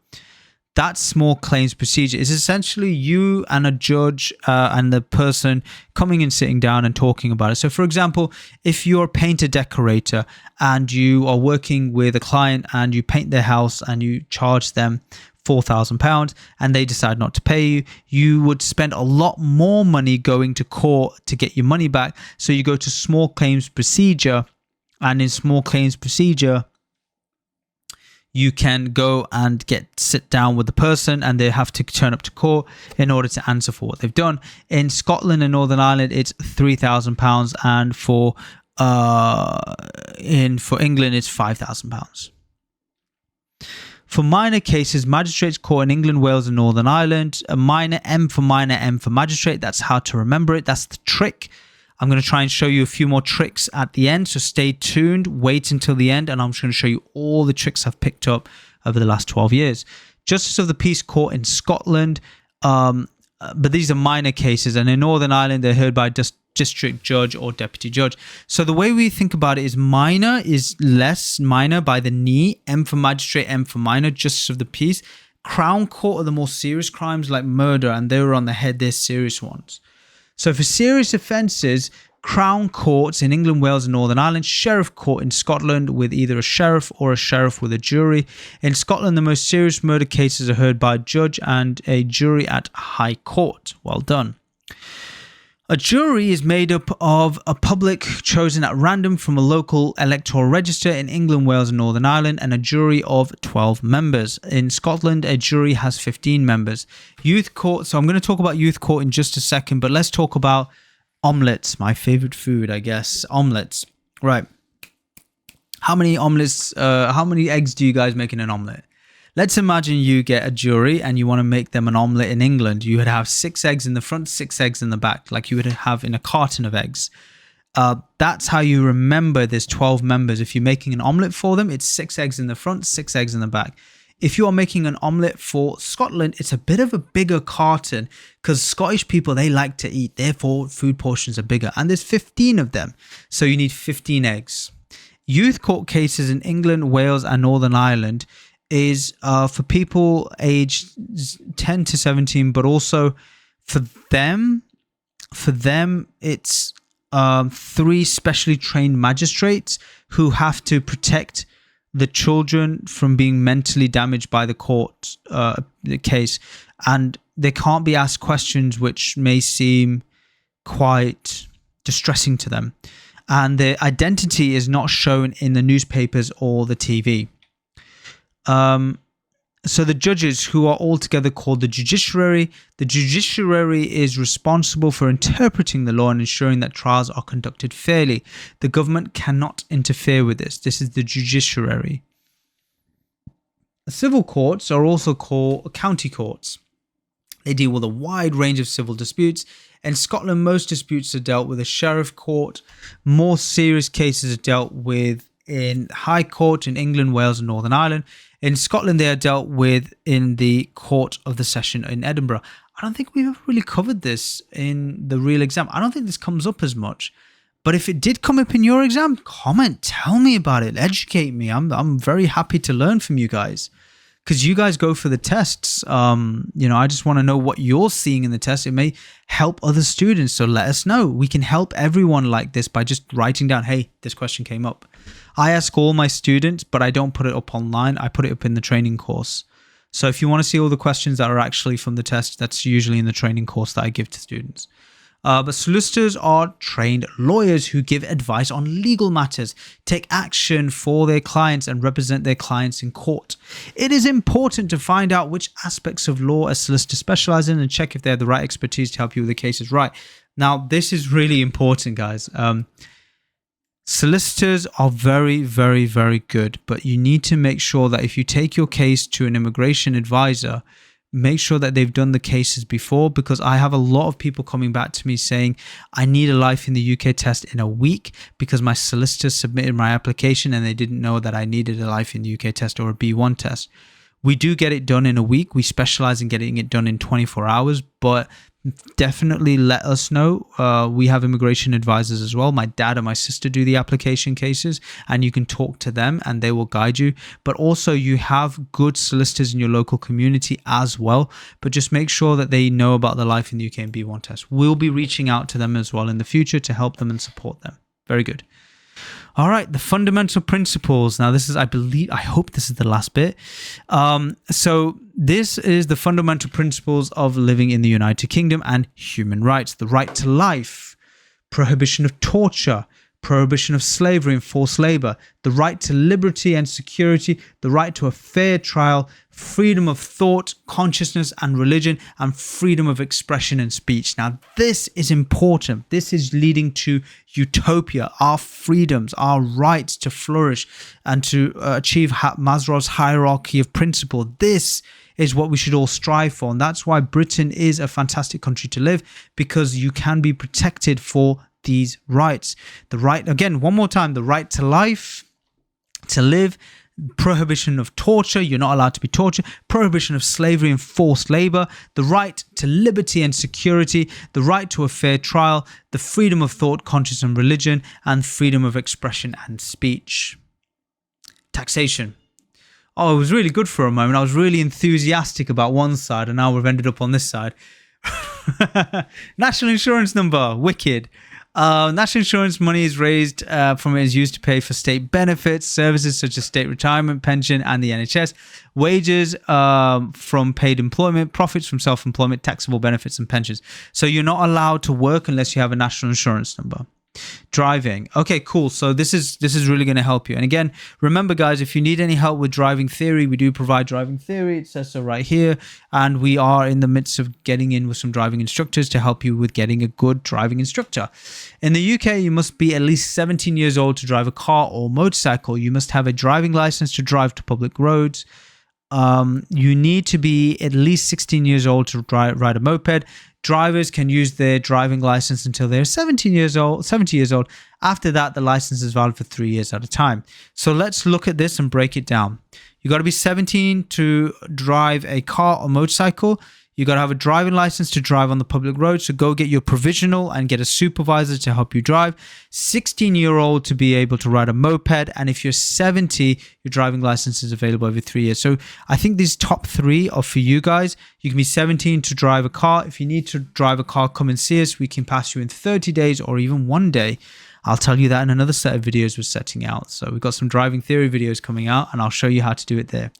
[SPEAKER 1] That small claims procedure is essentially you and a judge and the person coming and sitting down and talking about it. So, for example, if you're a painter decorator and you are working with a client and you paint their house and you charge them £4,000 and they decide not to pay you, you would spend a lot more money going to court to get your money back. So you go to small claims procedure, and in small claims procedure, you can go and sit down with the person and they have to turn up to court in order to answer for what they've done. In Scotland and Northern Ireland, it's £3,000, and for England, it's £5,000. For minor cases, magistrates court in England, Wales, and Northern Ireland. A minor, M for minor, M for magistrate. That's how to remember it. That's the trick. I'm going to try and show you a few more tricks at the end, so stay tuned, wait until the end, and I'm just going to show you all the tricks I've picked up over the last 12 years. Justice of the Peace Court in Scotland, but these are minor cases, and in Northern Ireland, they're heard by district judge or deputy judge. So the way we think about it is minor is less, minor by the knee, M for magistrate, M for minor, Justice of the Peace. Crown Court are the more serious crimes like murder, and they were on the head, they're serious ones. So for serious offences, Crown Courts in England, Wales and Northern Ireland, Sheriff Court in Scotland with either a sheriff or a sheriff with a jury. In Scotland, the most serious murder cases are heard by a judge and a jury at High Court. Well done. A jury is made up of a public chosen at random from a local electoral register in England, Wales and Northern Ireland, and a jury of 12 members. In Scotland, a jury has 15 members. Youth court, so I'm going to talk about youth court in just a second, but let's talk about omelettes, my favorite food, I guess. Omelettes. Right. How many eggs do you guys make in an omelette? Let's imagine you get a jury and you want to make them an omelette in England. You would have 6 eggs in the front, 6 eggs in the back, like you would have in a carton of eggs. That's how you remember there's 12 members. If you're making an omelette for them, it's 6 eggs in the front, 6 eggs in the back. If you are making an omelette for Scotland, it's a bit of a bigger carton because Scottish people, they like to eat. Therefore, food portions are bigger. And there's 15 of them. So you need 15 eggs. Youth court cases in England, Wales and Northern Ireland is for people aged 10 to 17, but also for them it's 3 specially trained magistrates who have to protect the children from being mentally damaged by the court the case, and they can't be asked questions which may seem quite distressing to them, and their identity is not shown in the newspapers or the TV. So the judges, who are altogether called the judiciary is responsible for interpreting the law and ensuring that trials are conducted fairly. The government cannot interfere with this. This is the judiciary. Civil courts are also called county courts. They deal with a wide range of civil disputes. In Scotland, most disputes are dealt with a sheriff court. More serious cases are dealt with in High Court in England, Wales and Northern Ireland. In Scotland, they are dealt with in the Court of the Session in Edinburgh. I don't think we've ever really covered this in the real exam. I don't think this comes up as much. But if it did come up in your exam, comment, tell me about it, educate me. I'm very happy to learn from you guys. Because you guys go for the tests. I just want to know what you're seeing in the test. It may help other students. So let us know. We can help everyone like this by just writing down, hey, this question came up. I ask all my students, but I don't put it up online. I put it up in the training course. So if you want to see all the questions that are actually from the test, that's usually in the training course that I give to students. But solicitors are trained lawyers who give advice on legal matters, take action for their clients and represent their clients in court. It is important to find out which aspects of law a solicitor specializes in and check if they have the right expertise to help you with the cases. Right. Now, this is really important, guys. Solicitors are very, very, very good, but you need to make sure that if you take your case to an immigration advisor, make sure that they've done the cases before, because I have a lot of people coming back to me saying, I need a life in the UK test in a week because my solicitor submitted my application and they didn't know that I needed a life in the UK test or a B1 test. We do get it done in a week. We specialize in getting it done in 24 hours, but definitely let us know. We have immigration advisors as well. My dad and my sister do the application cases, and you can talk to them and they will guide you. But also you have good solicitors in your local community as well, but just make sure that they know about the Life in the UK and B1 test. We'll be reaching out to them as well in the future to help them and support them. Very good. All right, the fundamental principles. Now, this is, I hope this is the last bit. So this is the fundamental principles of living in the United Kingdom and human rights. The right to life, prohibition of torture, prohibition of slavery and forced labor, the right to liberty and security, the right to a fair trial, freedom of thought, consciousness and religion, and freedom of expression and speech. Now, this is important. This is leading to utopia, our freedoms, our rights to flourish and to achieve Maslow's hierarchy of principle. This is what we should all strive for. And that's why Britain is a fantastic country to live, because you can be protected for these rights. The right, again, one more time, the right to life, to live, prohibition of torture, you're not allowed to be tortured, prohibition of slavery and forced labor, the right to liberty and security, the right to a fair trial, the freedom of thought, conscience and religion, and freedom of expression and speech. Taxation. Oh, it was really good for a moment. I was really enthusiastic about one side, and now we've ended up on this side. National insurance number, wicked. National insurance money is raised from it is used to pay for state benefits, services such as state retirement pension and the NHS, wages from paid employment, profits from self-employment, taxable benefits and pensions. So you're not allowed to work unless you have a national insurance number. Driving. Okay, cool. So this is really going to help you. And again, remember guys, if you need any help with driving theory, we do provide driving theory. It says so right here. And we are in the midst of getting in with some driving instructors to help you with getting a good driving instructor. In the UK, you must be at least 17 years old to drive a car or motorcycle. You must have a driving license to drive to public roads. You need to be at least 16 years old to ride a moped. Drivers can use their driving license until they're 70 years old. After that, the license is valid for 3 years at a time. So let's look at this and break it down. You got to be 17 to drive a car or motorcycle. You got to have a driving license to drive on the public road. So go get your provisional and get a supervisor to help you drive. 16-year-old to be able to ride a moped. And if you're 70, your driving license is available every 3 years. So I think these top three are for you guys. You can be 17 to drive a car. If you need to drive a car, come and see us. We can pass you in 30 days or even 1 day. I'll tell you that in another set of videos we're setting out. So we've got some driving theory videos coming out and I'll show you how to do it there.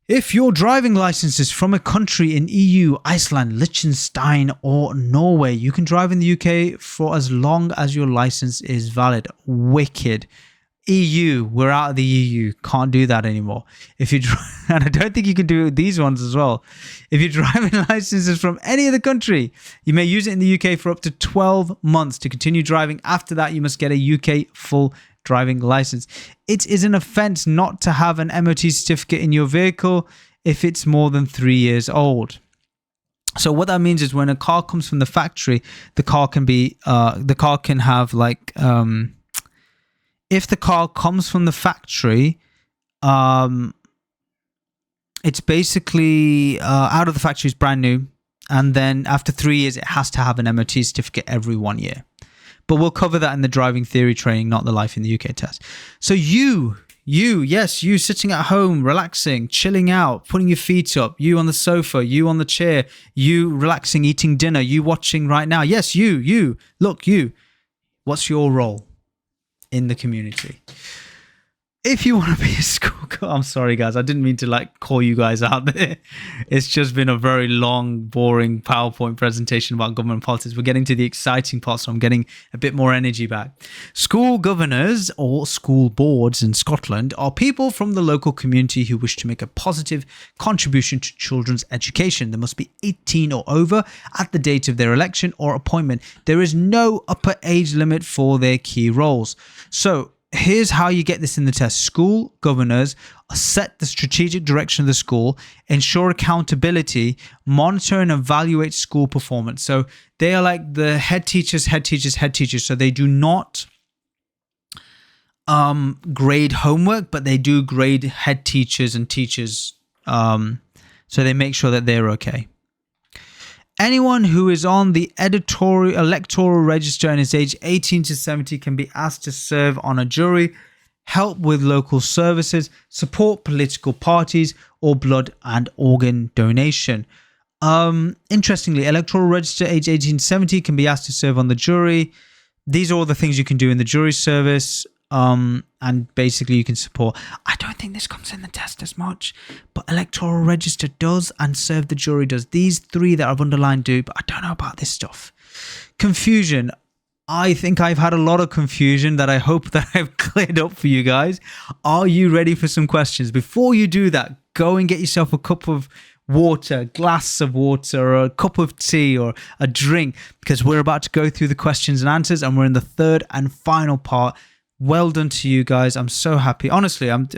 [SPEAKER 1] If your driving license is from a country in EU, Iceland, Liechtenstein or Norway, you can drive in the UK for as long as your license is valid. Wicked. EU, we're out of the EU. Can't do that anymore. If you and I don't think you can do these ones as well. If your driving license is from any other country, you may use it in the UK for up to 12 months. To continue driving after that, you must get a UK full driving license. It is an offence not to have an MOT certificate in your vehicle if it's more than 3 years old. So what that means is when a car comes from the factory, the car can have like if the car comes from the factory, it's basically out of the factory, is brand new, and then after 3 years it has to have an MOT certificate every 1 year. But we'll cover that in the driving theory training, not the life in the UK test. So you sitting at home, relaxing, chilling out, putting your feet up, you on the sofa, you on the chair, you relaxing, eating dinner, you watching right now. Yes, you, look, you. What's your role in the community? If you want to be a school girl, I'm sorry guys, I didn't mean to like call you guys out there. It's just been a very long, boring PowerPoint presentation about government politics. We're getting to the exciting part, so I'm getting a bit more energy back. School governors or school boards in Scotland are people from the local community who wish to make a positive contribution to children's education. They must be 18 or over at the date of their election or appointment. There is no upper age limit for their key roles. So here's how you get this in the test. School governors set the strategic direction of the school, ensure accountability, monitor and evaluate school performance. So they are like the head teachers. So they do not grade homework, but they do grade head teachers and teachers. So they make sure that they're okay. Anyone who is on the electoral register and is age 18 to 70 can be asked to serve on a jury, help with local services, support political parties, or blood and organ donation. Interestingly, electoral register age 18 to 70 can be asked to serve on the jury. These are all the things you can do in the jury service. And basically you can support. I don't think this comes in the test as much, but electoral register does and serve the jury does. These three that I've underlined do, but I don't know about this stuff. Confusion. I think I've had a lot of confusion that I hope that I've cleared up for you guys. Are you ready for some questions? Before you do that, go and get yourself a cup of water, glass of water, or a cup of tea or a drink, because we're about to go through the questions and answers and we're in the third and final part. Well done to you guys. I'm so happy. Honestly, I'm,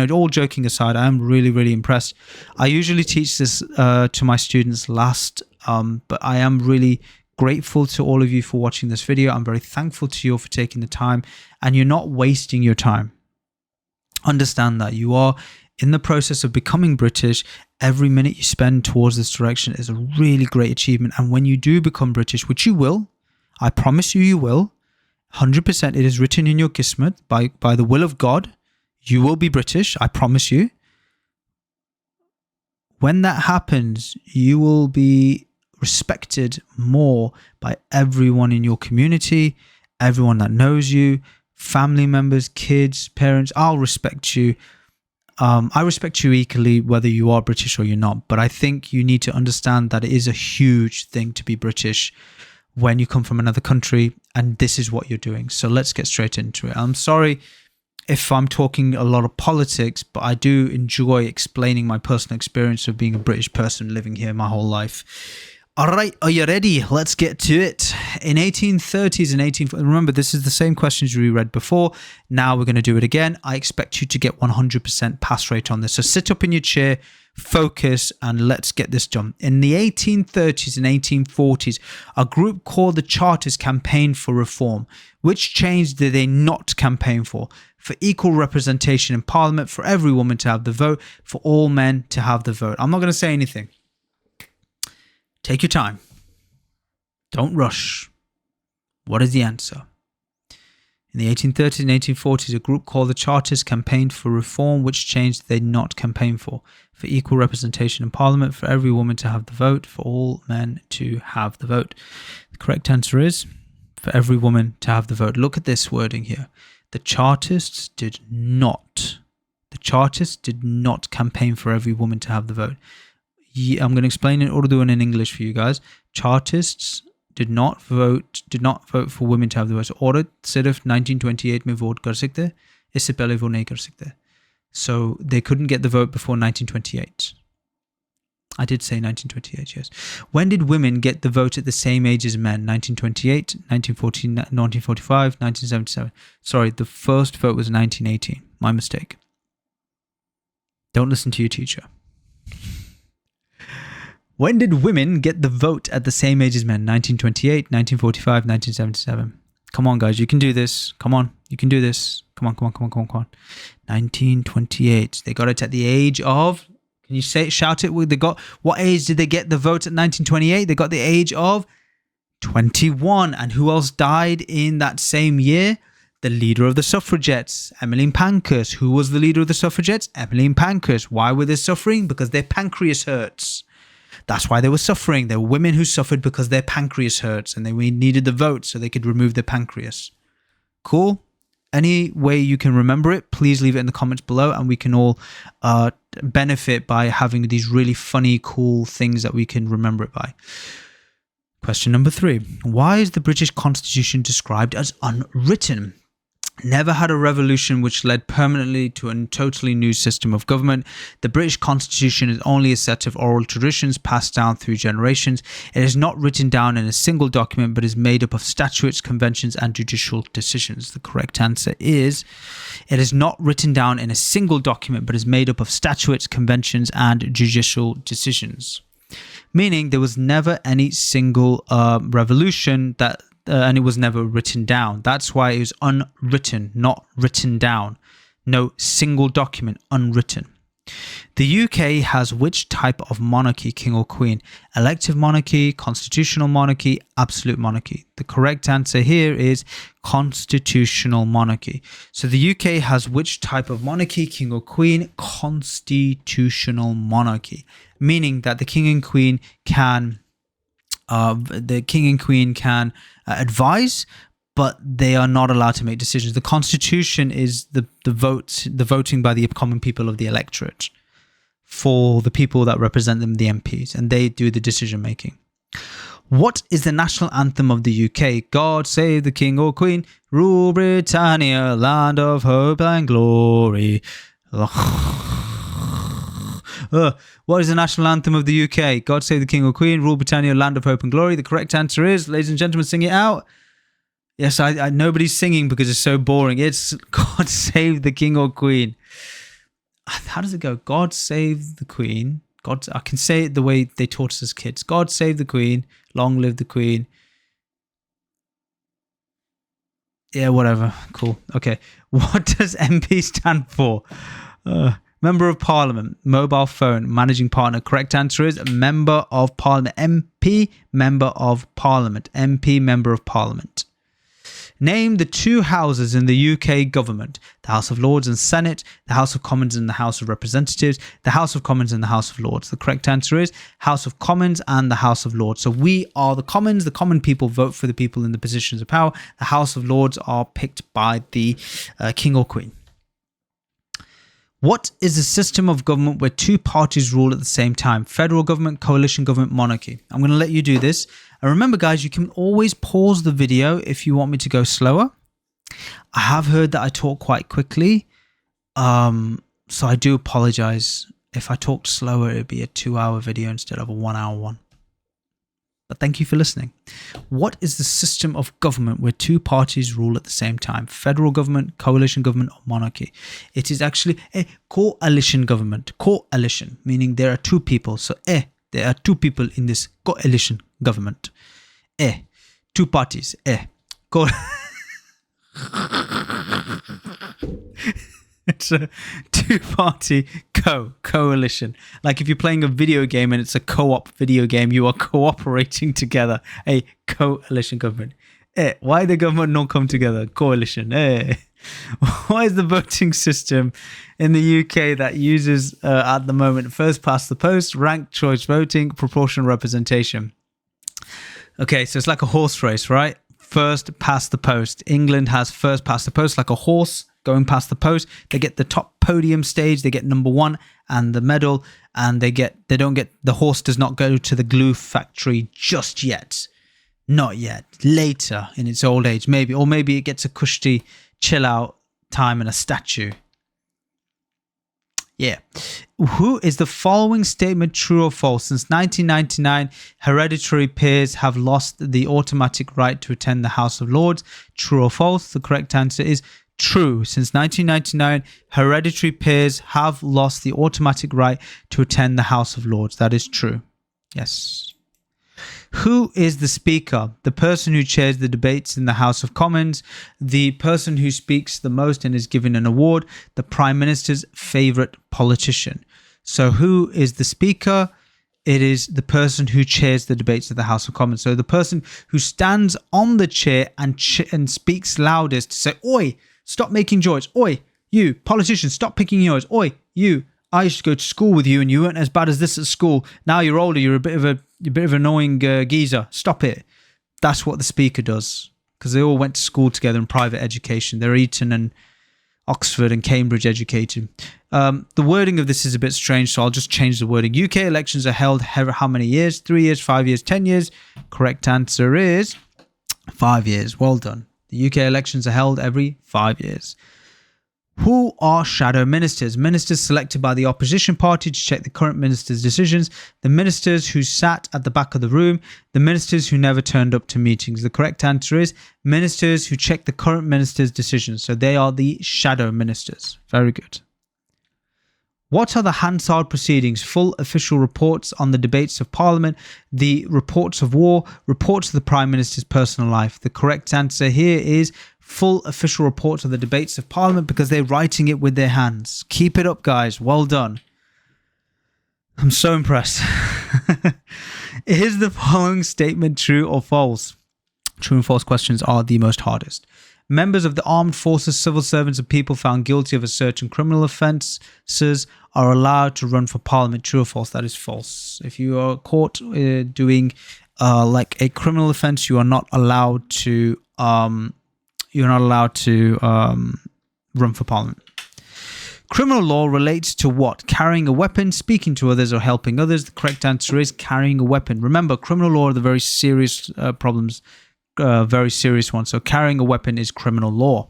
[SPEAKER 1] all joking aside, I am really, really impressed. I usually teach this to my students last, but I am really grateful to all of you for watching this video. I'm very thankful to you all for taking the time, and you're not wasting your time. Understand that you are in the process of becoming British. Every minute you spend towards this direction is a really great achievement. And when you do become British, which you will, I promise you will, 100%, it is written in your Kismet by the will of God. You will be British, I promise you. When that happens, you will be respected more by everyone in your community, everyone that knows you, family members, kids, parents. I'll respect you. I respect you equally whether you are British or you're not, but I think you need to understand that it is a huge thing to be British when you come from another country, and this is what you're doing. So let's get straight into it. I'm sorry if I'm talking a lot of politics, but I do enjoy explaining my personal experience of being a British person living here my whole life. All right, are you ready? Let's get to it. In 1830s and remember, this is the same questions we read before. Now we're going to do it again. I expect you to get 100% pass rate on this. So sit up in your chair, focus, and let's get this done. In the 1830s and 1840s, a group called the Chartists campaigned for reform. Which change did they not campaign for? For equal representation in Parliament, for every woman to have the vote, for all men to have the vote. I'm not going to say anything. Take your time. Don't rush. What is the answer? In the 1830s and 1840s, a group called the Chartists campaigned for reform. Which change did they not campaign for? For equal representation in Parliament, for every woman to have the vote, for all men to have the vote. The correct answer is for every woman to have the vote. Look at this wording here. The Chartists did not campaign for every woman to have the vote. I'm going to explain in Urdu and in English for you guys. Chartists did not vote for women to have the vote. औरत सिर्फ 1928 में vote कर सकते हैं, इससे पहले वो नहीं कर सकते. So they couldn't get the vote before 1928. I did say 1928, yes. When did women get the vote at the same age as men? 1928, 1940, 1945, 1977. Sorry, the first vote was 1918. My mistake. Don't listen to your teacher. When did women get the vote at the same age as men? 1928, 1945, 1977. Come on, guys, you can do this. Come on, you can do this. Come on. 1928. They got it at the age of... Can you say it? Shout it. What age did they get the vote at 1928? They got the age of 21. And who else died in that same year? The leader of the suffragettes, Emmeline Pankhurst. Who was the leader of the suffragettes? Emmeline Pankhurst. Why were they suffering? Because their pancreas hurts. That's why they were suffering. There were women who suffered because their pancreas hurts and they needed the vote so they could remove their pancreas. Cool? Any way you can remember it, please leave it in the comments below, and we can all benefit by having these really funny, cool things that we can remember it by. Question number 3. Why is the British Constitution described as unwritten? Never had a revolution which led permanently to a totally new system of government. The British Constitution is only a set of oral traditions passed down through generations. It is not written down in a single document, but is made up of statutes, conventions, and judicial decisions. The correct answer is, it is not written down in a single document, but is made up of statutes, conventions, and judicial decisions. Meaning there was never any single revolution that and it was never written down. That's why it was unwritten, not written down. No single document, unwritten. The UK has which type of monarchy, king or queen? Elective monarchy, constitutional monarchy, absolute monarchy. The correct answer here is constitutional monarchy. So the UK has which type of monarchy, king or queen? Constitutional monarchy. Meaning that the king and queen can advise, but they are not allowed to make decisions. The constitution is the voting by the common people of the electorate for the people that represent them, the MPs, and they do the decision making. What is the national anthem of the UK? God save the king or queen, rule Britannia, land of hope and glory. What is the national anthem of the UK? God save the king or queen, rule Britannia, land of hope and glory. The correct answer is, ladies and gentlemen, sing it out. Yes, I nobody's singing because it's so boring. It's God save the king or queen. How does it go? God save the queen. I can say it the way they taught us as kids. God save the queen. Long live the queen. Yeah, whatever. Cool. Okay. What does MP stand for? Member of Parliament, mobile phone, managing partner. Correct answer is Member of Parliament. MP, Member of Parliament. MP, Member of Parliament. Name the two houses in the UK government: the House of Lords and Senate, the House of Commons and the House of Representatives, the House of Commons and the House of Lords. The correct answer is House of Commons and the House of Lords. So we are the Commons. The common people vote for the people in the positions of power. The House of Lords are picked by the King or Queen. What is a system of government where two parties rule at the same time? Federal government, coalition government, monarchy. I'm going to let you do this. And remember, guys, you can always pause the video if you want me to go slower. I have heard that I talk quite quickly. So I do apologize. If I talked slower, it'd be a 2-hour video instead of a 1-hour one. But thank you for listening. What is the system of government where two parties rule at the same time? Federal government, coalition government, or monarchy? It is actually a coalition government. Coalition, meaning there are two people. So, there are two people in this coalition government. Two parties. It's a two-party coalition. Like if you're playing a video game and it's a co-op video game, you are cooperating together. A coalition government. Why the government not come together? Coalition. Why is the voting system in the UK that uses at the moment first past the post, ranked choice voting, proportional representation? Okay, so it's like a horse race, right? First past the post. England has first past the post, like a horse going past the post. They get the top podium stage, they get number one and the medal, and the horse does not go to the glue factory just yet. Not yet. Later in its old age, maybe. Or maybe it gets a cushy chill out time and a statue. Yeah. Who is the following statement true or false? Since 1999, hereditary peers have lost the automatic right to attend the House of Lords. True or false? The correct answer is true. Since 1999, hereditary peers have lost the automatic right to attend the House of Lords. That is true. Yes. Who is the Speaker? The person who chairs the debates in the House of Commons, the person who speaks the most and is given an award, the Prime Minister's favourite politician. So who is the Speaker? It is the person who chairs the debates of the House of Commons. So the person who stands on the chair and speaks loudest to say, "Oi, stop making noise. Oi, you politicians, stop picking yours. Oi, you. I used to go to school with you and you weren't as bad as this at school. Now you're older, you're a bit of an annoying geezer. Stop it." That's what the Speaker does, because they all went to school together in private education. They're Eton and Oxford and Cambridge educated. The wording of this is a bit strange, so I'll just change the wording. UK elections are held how many years? 3 years, 5 years, 10 years? Correct answer is 5 years. Well done. The UK elections are held every 5 years. Who are shadow ministers? Ministers selected by the opposition party to check the current minister's decisions. The ministers who sat at the back of the room. The ministers who never turned up to meetings. The correct answer is ministers who check the current minister's decisions. So they are the shadow ministers. Very good. What are the Hansard proceedings? Full official reports on the debates of Parliament, the reports of war, reports of the Prime Minister's personal life. The correct answer here is full official reports of the debates of Parliament, because they're writing it with their hands. Keep it up, guys. Well done. I'm so impressed. Is the following statement true or false? True and false questions are the most hardest. Members of the armed forces, civil servants, and people found guilty of a certain criminal offences are allowed to run for Parliament. True or false? That is false. If you are caught doing like a criminal offence, you are not allowed to run for Parliament. Criminal law relates to what? Carrying a weapon, speaking to others, or helping others. The correct answer is carrying a weapon. Remember, criminal law are the very serious problems. Very serious one. So carrying a weapon is criminal law.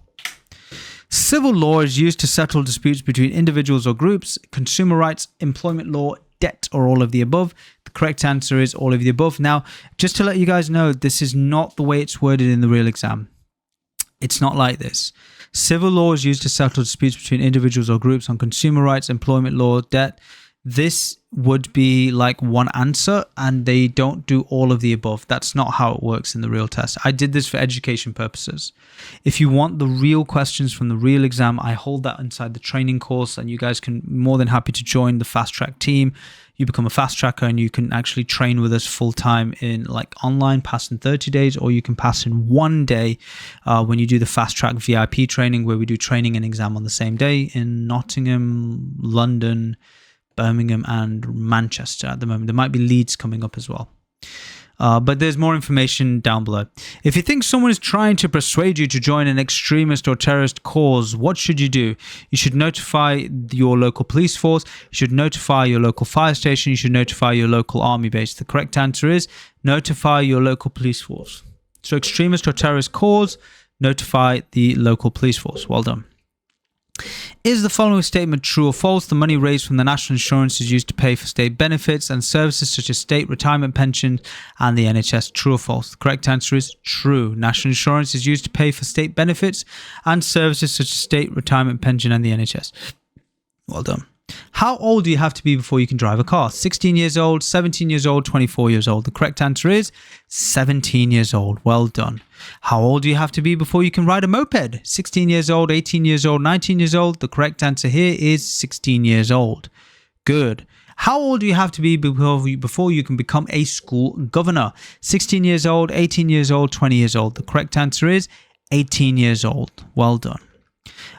[SPEAKER 1] Civil law is used to settle disputes between individuals or groups. Consumer rights, employment law, debt, or all of the above. The correct answer is all of the above. Now, just to let you guys know, this is not the way it's worded in the real exam. It's not like this. Civil law is used to settle disputes between individuals or groups. On consumer rights, employment law, debt, this would be like one answer and they don't do all of the above. That's not how it works in the real test. I did this for education purposes. If you want the real questions from the real exam, I hold that inside the training course, and you guys can more than happy to join the fast track team. You become a fast tracker and you can actually train with us full time in like online, pass in 30 days, or you can pass in 1 day when you do the fast track VIP training, where we do training and exam on the same day in Nottingham, London, Birmingham and Manchester at the moment. There might be Leeds coming up as well. But there's more information down below. If you think someone is trying to persuade you to join an extremist or terrorist cause, what should you do? You should notify your local police force. You should notify your local fire station. You should notify your local army base. The correct answer is notify your local police force. So extremist or terrorist cause, notify the local police force. Well done. Is the following statement true or false? The money raised from the national insurance is used to pay for state benefits and services such as state retirement pensions and the NHS. True or false? The correct answer is true. National insurance is used to pay for state benefits and services such as state retirement pension and the NHS. Well done. How old do you have to be before you can drive a car? 16 years old, 17 years old, 24 years old. The correct answer is 17 years old. Well done. How old do you have to be before you can ride a moped? 16 years old, 18 years old, 19 years old. The correct answer here is 16 years old. Good. How old do you have to be before you can become a school governor? 16 years old, 18 years old, 20 years old. The correct answer is 18 years old. Well done.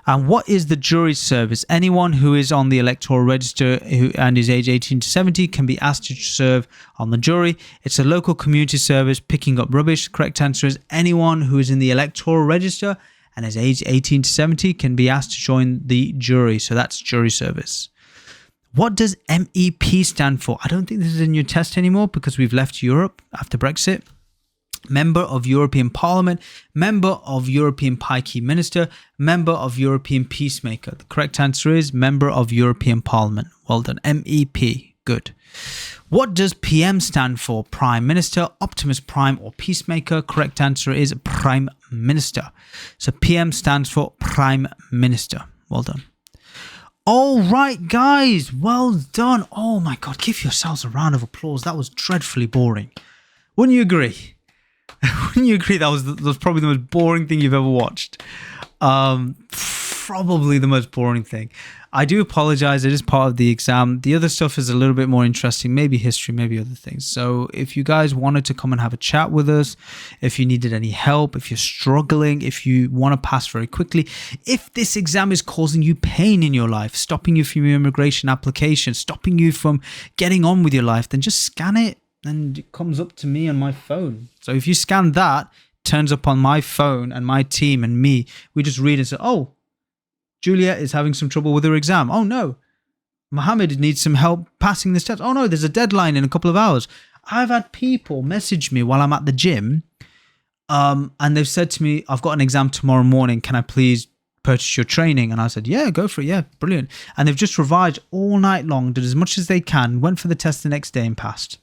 [SPEAKER 1] And what is the jury service? Anyone who is on the electoral register and is age 18 to 70 can be asked to serve on the jury. It's a local community service picking up rubbish. The correct answer is anyone who is in the electoral register and is age 18 to 70 can be asked to join the jury. So that's jury service. What does MEP stand for? I don't think this is in your test anymore because we've left Europe after Brexit. Member of European Parliament, Member of European Pikey Minister, Member of European Peacemaker. The correct answer is Member of European Parliament. Well done. MEP. Good. What does PM stand for? Prime Minister, Optimus Prime or Peacemaker? Correct answer is Prime Minister. So PM stands for Prime Minister. Well done. All right, guys. Well done. Oh my God. Give yourselves a round of applause. That was dreadfully boring. Wouldn't you agree? Wouldn't you agree that was probably the most boring thing you've ever watched? Probably the most boring thing. I do apologize. It is part of the exam. The other stuff is a little bit more interesting, maybe history, maybe other things. So if you guys wanted to come and have a chat with us, if you needed any help, if you're struggling, if you want to pass very quickly, if this exam is causing you pain in your life, stopping you from your immigration application, stopping you from getting on with your life, then just scan it. And it comes up to me on my phone. So if you scan that, it turns up on my phone and my team and me. We just read and say, oh, Juliet is having some trouble with her exam. Oh no, Mohammed needs some help passing this test. Oh no, there's a deadline in a couple of hours. I've had people message me while I'm at the gym and they've said to me, I've got an exam tomorrow morning. Can I please purchase your training? And I said, yeah, go for it. Yeah, brilliant. And they've just revised all night long, did as much as they can, went for the test the next day and passed.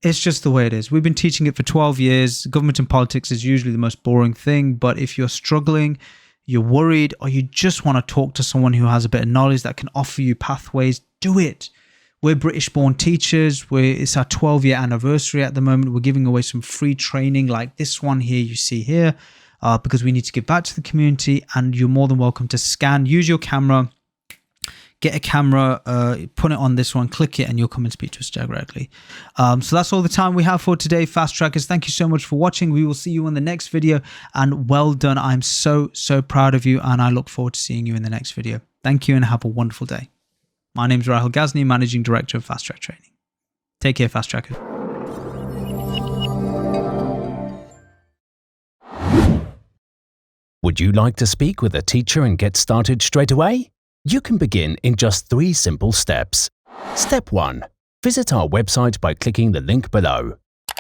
[SPEAKER 1] It's just the way it is. We've been teaching it for 12 years. Government and politics is usually the most boring thing. But if you're struggling, you're worried, or you just want to talk to someone who has a bit of knowledge that can offer you pathways, do it. We're British-born teachers. It's our 12-year anniversary at the moment. We're giving away some free training like this one here you see here because we need to give back to the community. And you're more than welcome to scan, use your camera, get a camera, put it on this one, click it, and you'll come and speak to us directly. So that's all the time we have for today, Fast Trackers. Thank you so much for watching. We will see you in the next video, and well done. I'm so proud of you, and I look forward to seeing you in the next video. Thank you, and have a wonderful day. My name is Rahul Ghazni, Managing Director of Fast Track Training. Take care, Fast Trackers.
[SPEAKER 3] Would you like to speak with a teacher and get started straight away? You can begin in just 3 simple steps. Step 1. Visit our website by clicking the link below.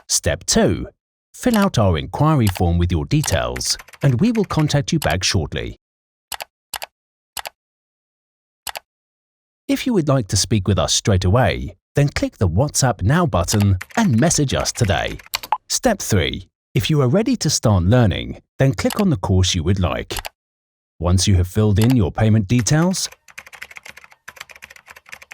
[SPEAKER 3] Step 2. Fill out our inquiry form with your details, and we will contact you back shortly. If you would like to speak with us straight away, then click the WhatsApp Now button and message us today. Step 3. If you are ready to start learning, then click on the course you would like. Once you have filled in your payment details,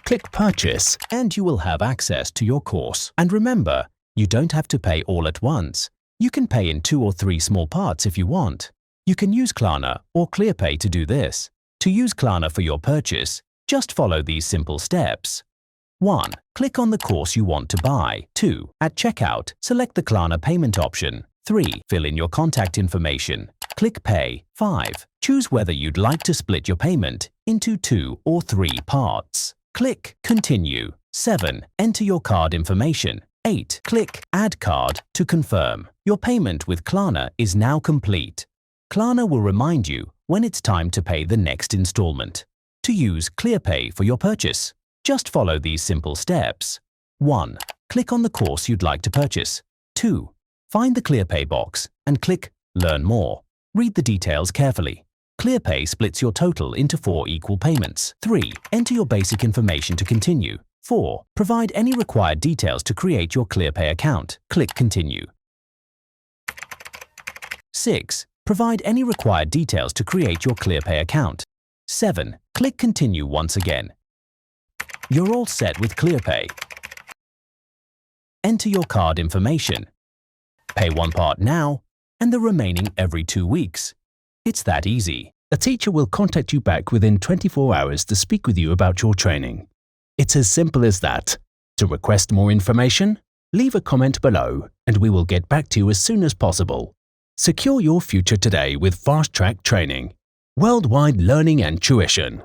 [SPEAKER 3] Click Purchase and you will have access to your course. And remember, you don't have to pay all at once. You can pay in 2 or 3 small parts if you want. You can use Klarna or ClearPay to do this. To use Klarna for your purchase, just follow these simple steps. 1. Click on the course you want to buy. 2. At checkout, select the Klarna payment option. 3. Fill in your contact information. Click Pay. 5. Choose whether you'd like to split your payment into 2 or 3 parts. Click Continue. 7. Enter your card information. 8. Click Add Card to confirm. Your payment with Klarna is now complete. Klarna will remind you when it's time to pay the next installment. To use ClearPay for your purchase, just follow these simple steps. 1. Click on the course you'd like to purchase. 2. Find the ClearPay box and click Learn More. Read the details carefully. ClearPay splits your total into 4 equal payments. 3. Enter your basic information to continue. 4. Provide any required details to create your ClearPay account. Click Continue. 6. Provide any required details to create your ClearPay account. 7. Click Continue once again. You're all set with ClearPay. Enter your card information. Pay one part now and the remaining every 2 weeks. It's that easy. A teacher will contact you back within 24 hours to speak with you about your training. It's as simple as that. To request more information, leave a comment below and we will get back to you as soon as possible. Secure your future today with fast-track training. Worldwide learning and tuition.